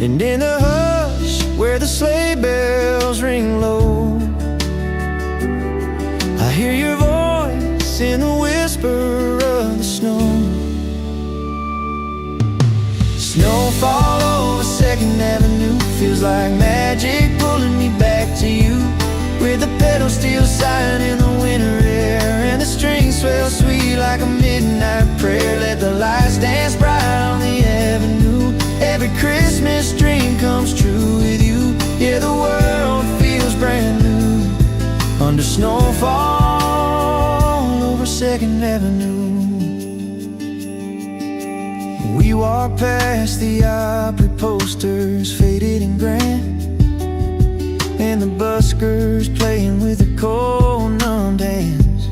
And in the hush where the sleigh bells ring low, I hear your voice in the whisper of the snow. Snowfall over 2nd Avenue feels like magic pulling me back to you, with the pedals still sighing in the winter air, and the strings swell sweet like a midnight prayer. Let the lights dance bright on the avenue. Every Christmas dream comes true with you. Yeah, the world feels brand new under snowfall over 2nd Avenue. We walk past the Opry posters, faded and grand, and the buskers playing with their cold, numbed hands.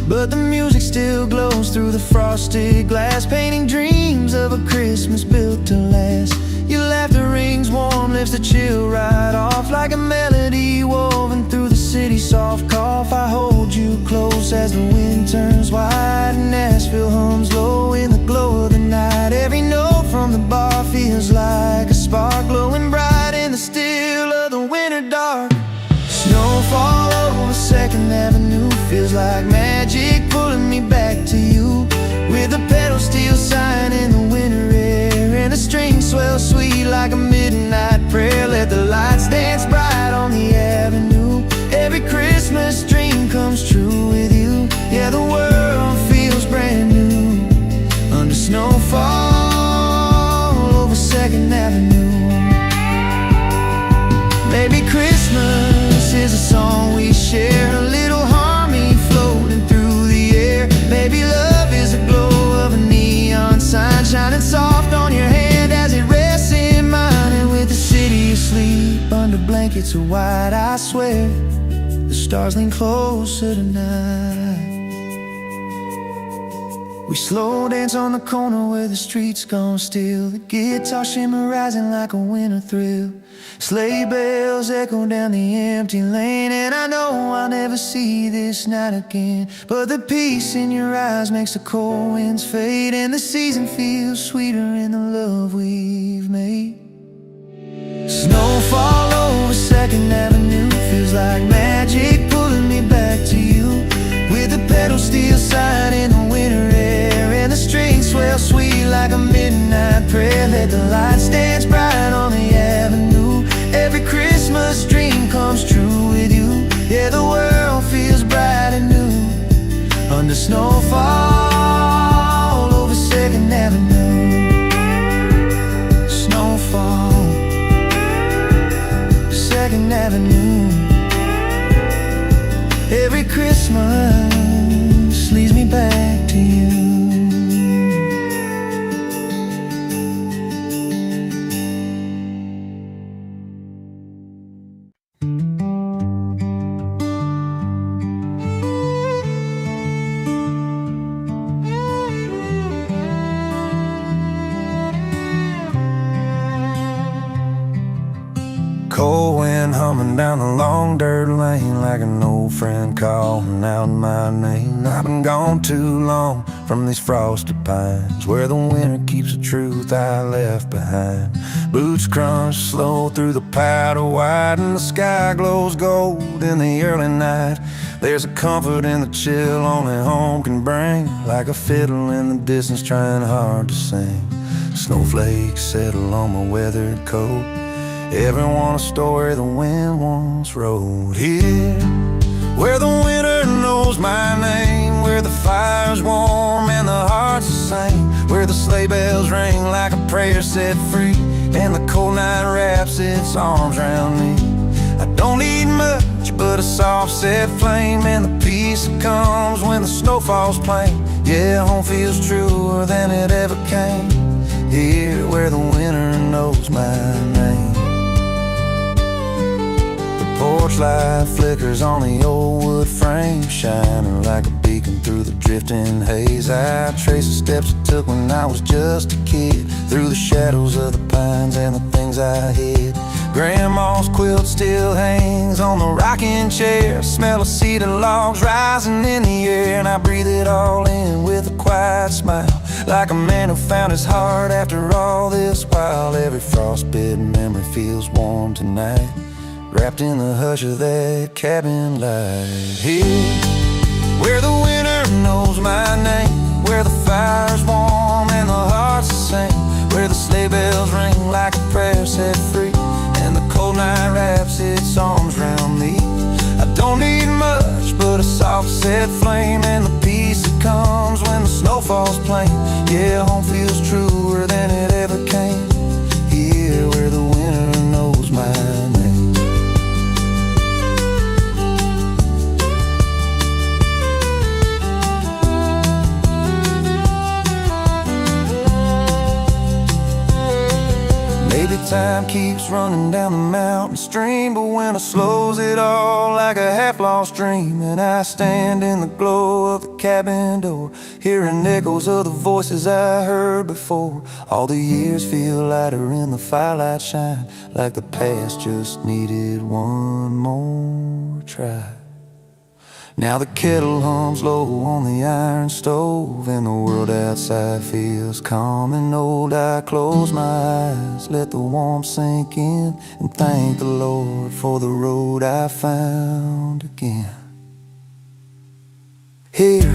But the music still glows through the frosted glass, painting dreams of a Christmas built to last. Your laughter rings warm, lifts the chill right off, like a melody woven through the city's soft cough. I hold you close as the wind turns white, and Nashville hums low in the glow of the night. Every note from the bar feels like a spark, glowing bright in the still of the winter dark. Snowfall over 2nd Avenue feels like magic pulling me back to you, with the pedals still sighing in the winter air, and the strings swell sweet like a midnight prayer. Let the lights dance bright on the avenue. Every Christmas dream comes true with you. Yeah, the world feels brand new under snowfall over 2nd Avenue. Maybe Christmas is a song we share, a little harmony floating through the air. Maybe love is a glow of a neon sign shining soft on your hand as it rests in mine. And with the city asleep under blankets of white, I swear the stars lean closer tonight. We slow dance on the corner where the streets gone still, the guitar shimmer rising like a winter thrill. Sleigh bells echo down the empty lane, and I know I'll never see this night again, but the peace in your eyes makes the cold winds fade, and the season feels sweeter in the love we've made. Snowfall over 2nd Avenue feels like magic pulling me back to you. With the pedal steel sign in the winter air, and the strings swell sweet like a midnight prayer. Let the lights dance bright on the avenue. Every Christmas dream comes true with you. Yeah, the world feels bright and new under snowfall over 2nd Avenue. Snowfall 2nd Avenue. Every Christmas leads me back to you. Cold wind humming down the long dirt lane, like an old friend calling out my name. I've been gone too long from these frosted pines, where the winter keeps the truth I left behind. Boots crunch slow through the powder white, and the sky glows gold in the early night. There's a comfort in the chill only home can bring, like a fiddle in the distance trying hard to sing. Snowflakes settle on my weathered coat, everyone a story the wind once wrote. Here, where the winter knows my name, where the fire's warm and the heart's the same, where the sleigh bells ring like a prayer set free, and the cold night wraps its arms around me. I don't need much but a soft set flame, and the peace that comes when the snow falls plain. Yeah, home feels truer than it ever came. Here, where the winter knows my name. Porch light flickers on the old wood frame, shining like a beacon through the drifting haze. I trace the steps I took when I was just a kid, through the shadows of the pines and the things I hid. Grandma's quilt still hangs on the rocking chair, smell of cedar logs rising in the air, and I breathe it all in with a quiet smile, like a man who found his heart after all this while. Every frostbitten memory feels warm tonight, wrapped in the hush of that cabin light. Here, where the winter knows my name, where the fire's warm and the heart's the same, where the sleigh bells ring like a prayer set free, and the cold night wraps its arms around me. I don't need much but a soft set flame, and the peace that comes when the snow falls plain. Yeah, home feels truer than it ever came. Here, where the winter knows my name. Maybe time keeps running down the mountain stream, but winter slows it all like a half-lost dream. And I stand in the glow of the cabin door, hearing echoes of the voices I heard before. All the years feel lighter in the firelight shine, like the past just needed one more try. Now the kettle hums low on the iron stove, and the world outside feels calm and old. I close my eyes, let the warmth sink in, and thank the Lord for the road I found again. Here,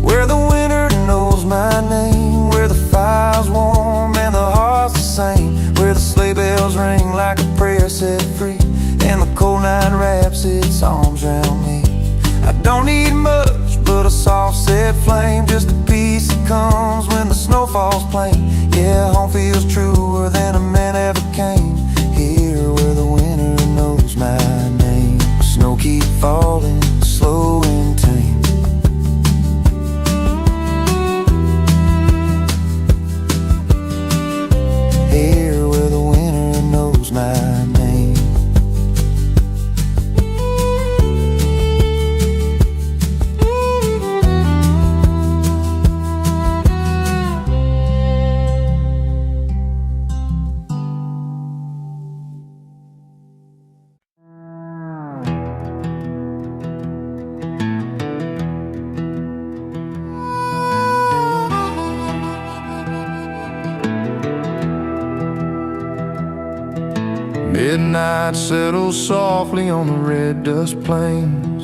where the winter knows my name, where the fire's warm and the heart's the same, where the sleigh bells ring like a prayer set free, and the cold night wraps its arms around me. I don't need much but a soft set flame, just the peace that comes when the snow falls plain. Yeah, home feels truer than a man ever came. Here, where the winter knows my name. Snow keep falling, slow and tame. Here, where the winter knows my name. Midnight settles softly on the red dust plains.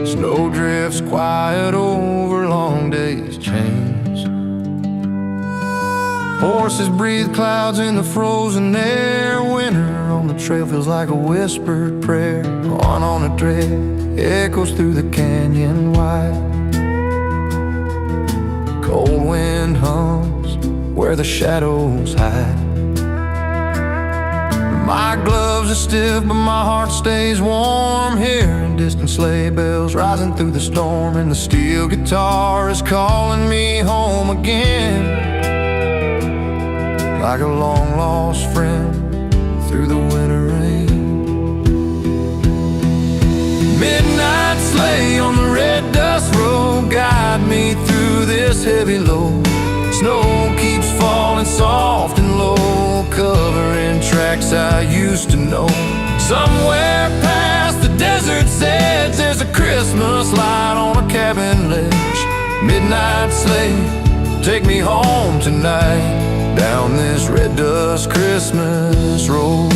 Snow drifts quiet over long days' chains. Horses breathe clouds in the frozen air. Winter on the trail feels like a whispered prayer. On a tread echoes through the canyon wide. Cold wind hums where the shadows hide. My gloves are stiff, but my heart stays warm. Hearing distant sleigh bells rising through the storm, and the steel guitar is calling me home again, like a long-lost friend through the winter rain. Midnight sleigh on the red dust road, guide me through this heavy load. Snow keeps falling soft and low, covering tracks I used to know. Somewhere past the desert's edge, there's a Christmas light on a cabin ledge. Midnight sleigh, take me home tonight, down this red dust Christmas road.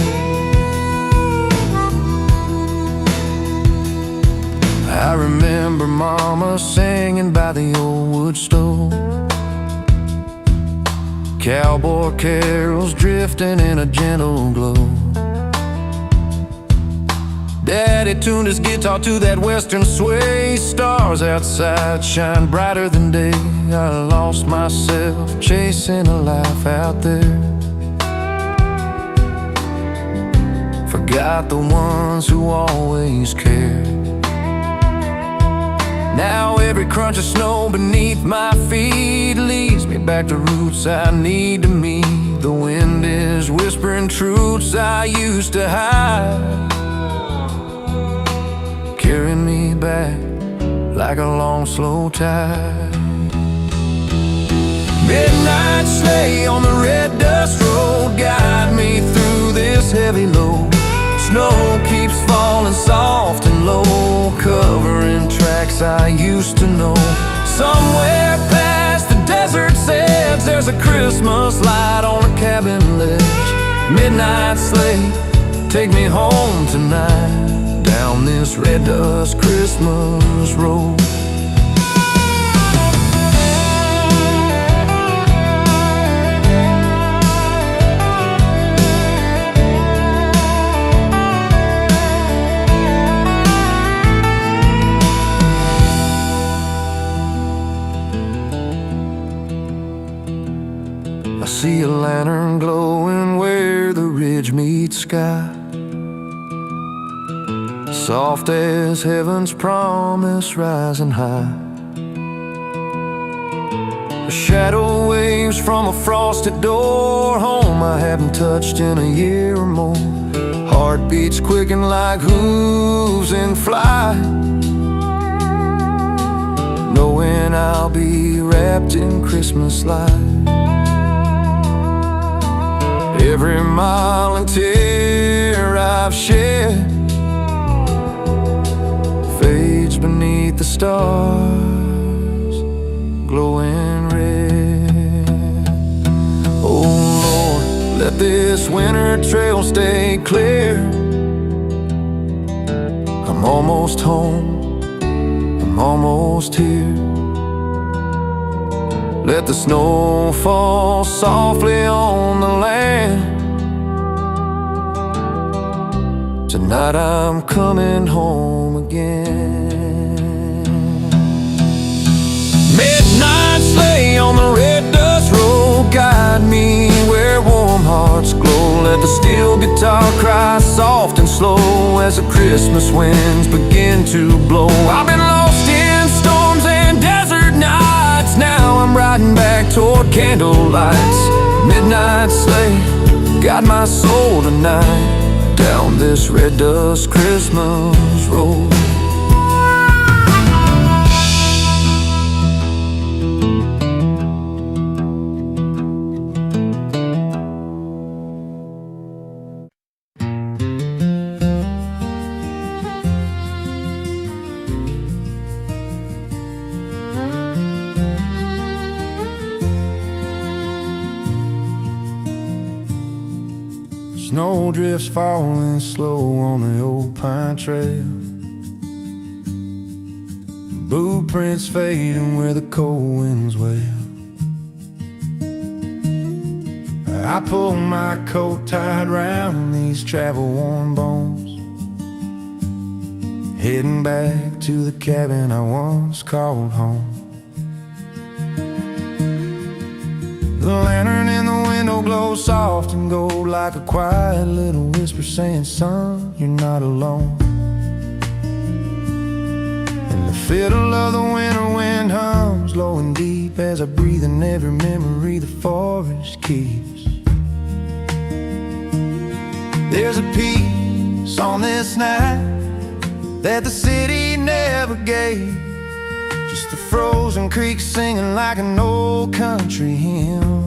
I remember Mama singing by the old wood stove, cowboy carols drifting in a gentle glow. Daddy tuned his guitar to that western sway. Stars outside shine brighter than day. I lost myself chasing a life out there. Forgot the ones who always cared. Now every crunch of snow beneath my feet leads me back to roots I need to meet. The wind is whispering truths I used to hide, carrying me back like a long, slow tide. Midnight sleigh on the red dust road, guide me through this heavy load. Snow keeps falling soft and low, covering tracks I used to know. Somewhere past the desert's edge, there's a Christmas light on a cabin ledge. Midnight sleigh, take me home tonight, down this red dust Christmas road. I see a lantern glowing where the ridge meets sky, soft as heaven's promise rising high. A shadow waves from a frosted door, home I haven't touched in a year or more. Heartbeats quicken like hooves in flight, knowing I'll be wrapped in Christmas light. Every mile and tear I've shed fades beneath the stars, glowing red. Oh Lord, let this winter trail stay clear. I'm almost home, I'm almost here. Let the snow fall softly on the land. Tonight I'm coming home again. Midnight sleigh on the red dust road, guide me where warm hearts glow. Let the steel guitar cry soft and slow as the Christmas winds begin to blow. I've been lost in storms and desert nights, now I'm riding back toward candle lights. Midnight sleigh, guide my soul tonight, down this red dust Christmas road. Snow snow drifts falling slow on the old pine trail. Blueprints fading where the cold winds wail. I pull my coat tied round these travel-worn bones, heading back to the cabin I once called home. The lantern in the window glows soft and gold like a quiet little whisper saying, son, you're not alone. And the fiddle of the winter wind hums low and deep as I breathe in every memory the forest keeps. There's a peace on this night that the city never gave, just the frozen creek singing like an old country hymn.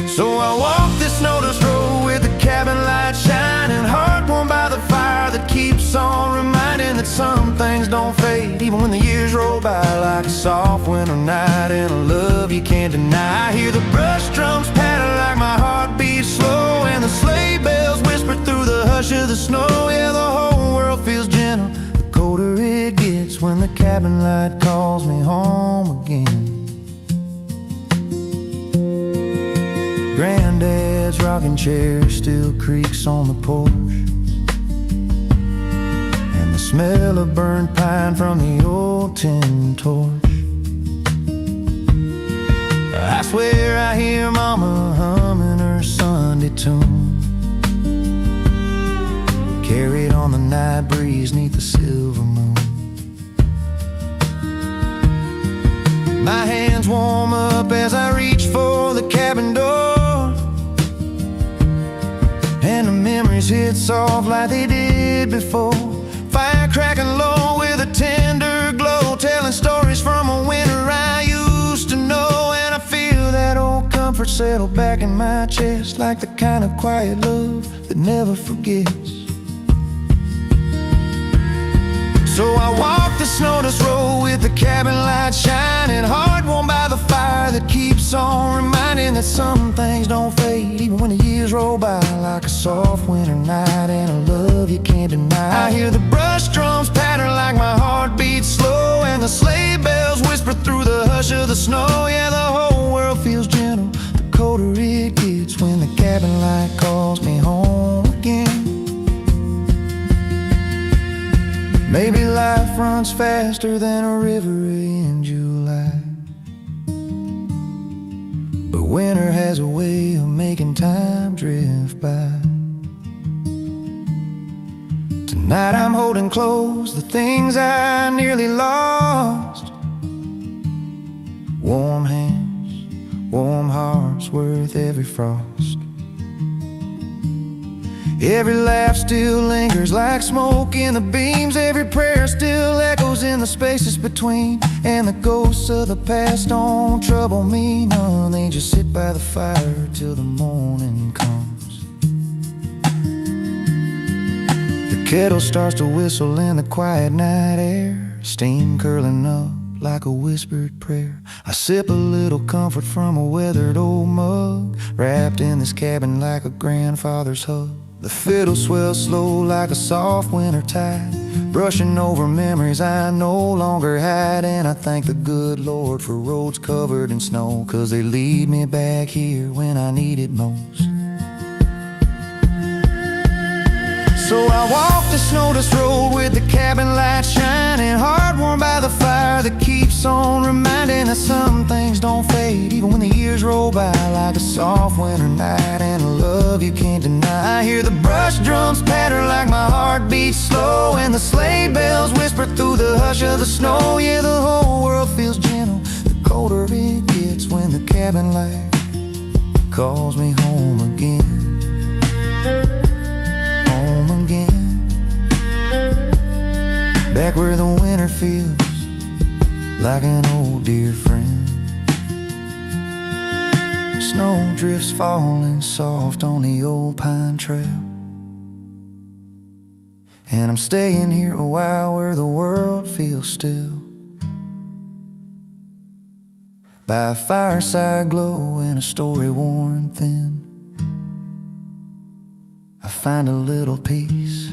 So I walk this notice road with the cabin light shining, heart warmed by the fire that keeps on reminding that some things don't fade, even when the years roll by like a soft winter night in a love you can't deny. I hear the brush drums patter like my heart beats slow, and the sleigh bells whisper through the hush of the snow. Yeah, the whole world feels gentle the colder it gets when the cabin light calls me home again. Granddad's rocking chair still creaks on the porch, and the smell of burnt pine from the old tin torch. I swear I hear Mama humming her Sunday tune, carried on the night breeze neath the silver moon. My hands warm up as I reach for the cabin door, and the memories hit soft like they did before. Fire cracking low with a tender glow, telling stories from a winter I used to know. And I feel that old comfort settle back in my chest, like the kind of quiet love that never forgets. So I walk the snow-dust road with the cabin light shining, heart warmed by the fire that keeps on reminding that some things don't fade, even when the years roll by like a soft winter night in a love you can't deny. I hear the brush drums patter like my heart beats slow, and the sleigh bells whisper through the hush of the snow. Yeah, the whole world feels gentle the colder it gets when the cabin light calls me home again. Maybe life runs faster than a river in July, but winter has a way of making time drift by. Tonight I'm holding close the things I nearly lost. Warm hands, warm hearts worth every frost. Every laugh still lingers like smoke in the beams, every prayer still echoes in the spaces between. And the ghosts of the past don't trouble me none, they just sit by the fire till the morning comes. The kettle starts to whistle in the quiet night air, steam curling up like a whispered prayer. I sip a little comfort from a weathered old mug, wrapped in this cabin like a grandfather's hug. The fiddle swells slow like a soft winter tide, brushing over memories I no longer hide. And I thank the good Lord for roads covered in snow, 'cause they lead me back here when I need it most. So I walk the snow-dust road with the cabin light shining, heart warmed by the fire that keeps on reminding that some things don't fade, even when the years roll by like a soft winter night and a love you can't deny. I hear the brush drums patter like my heart beats slow, and the sleigh bells whisper through the hush of the snow. Yeah, the whole world feels gentle the colder it gets when the cabin light calls me home again. Back where the winter feels like an old dear friend. Snow drifts falling soft on the old pine trail, and I'm staying here a while where the world feels still, by a fireside glow and a story worn thin. find a little peace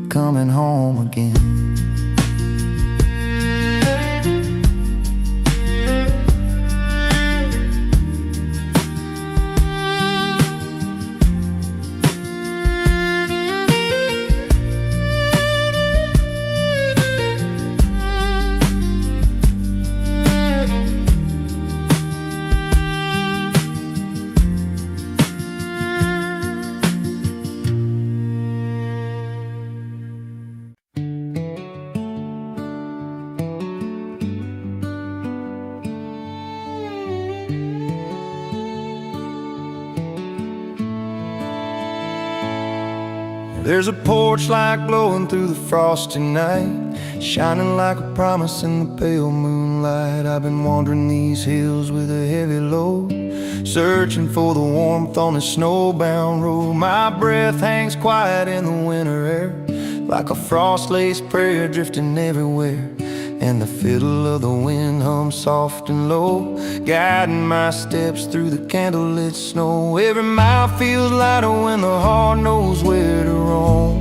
coming home again. There's a porch light glowing through the frosty night, shining like a promise in the pale moonlight. I've been wandering these hills with a heavy load, searching for the warmth on this snowbound road. My breath hangs quiet in the winter air, like a frost-laced prayer drifting everywhere. And the fiddle of the wind hums soft and low, guiding my steps through the candlelit snow. Every mile feels lighter when the heart knows where to roam.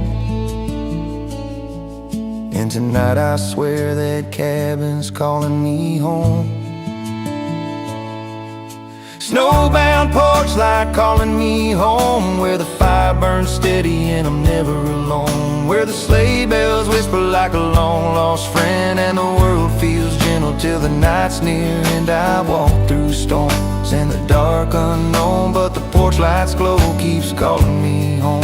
And tonight I swear that cabin's calling me home. Snowbound porch light calling me home, where the fire burns steady and I'm never alone, where the sleigh bells whisper like a long-lost friend, and the world feels gentle till the night's near. And I walk through storms and the dark unknown, but the porch light's glow keeps calling me home.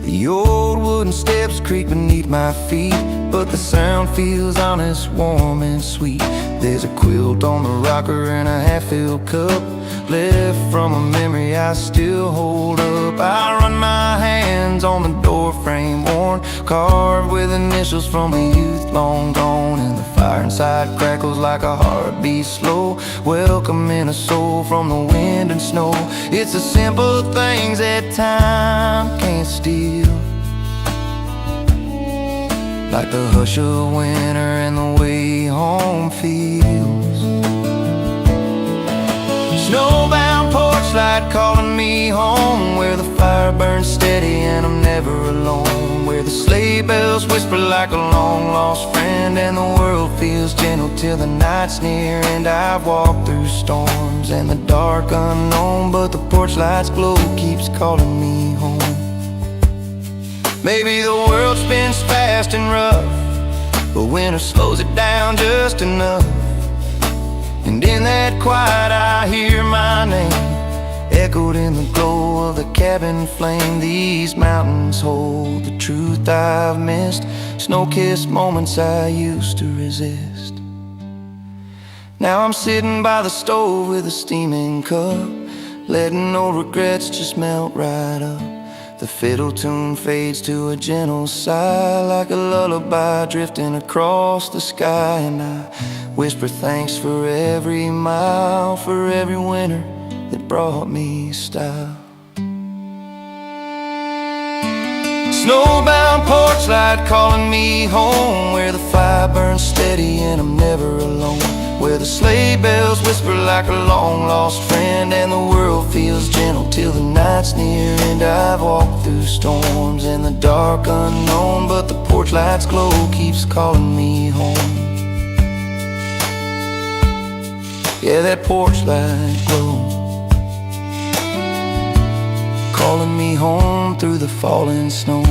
The old wooden steps creak beneath my feet, but the sound feels honest, warm and sweet. There's a quilt on the rocker and a half-filled cup left from a memory I still hold up. I run my hands on the door frame, worn, carved with initials from a youth long gone. And the fire inside crackles like a heartbeat slow, welcoming a soul from the wind and snow. It's the simple things that time can't steal, like the hush of winter and the way home feels. Snowbound porch light calling me home, where the fire burns steady and I'm never alone, where the sleigh bells whisper like a long-lost friend, and the world feels gentle till the night's near. And I've walked through storms and the dark unknown, but the porch light's glow keeps calling me home. Maybe the world spins fast and rough, but winter slows it down just enough. And in that quiet I hear my name, echoed in the glow of the cabin flame. These mountains hold the truth I've missed, snow-kissed moments I used to resist. Now I'm sitting by the stove with a steaming cup, letting old regrets just melt right up. The fiddle tune fades to a gentle sigh, like a lullaby drifting across the sky. And I whisper thanks for every mile, for every winter that brought me style. Snowbound porch light calling me home, where the fire burns steady and I'm never alone, where the sleigh bells whisper like a long-lost friend, and the world feels gentle till the night's near. And I've walked through storms in the dark unknown, but the porch light's glow keeps calling me home. Yeah, that porch light glow, calling me home through the falling snow.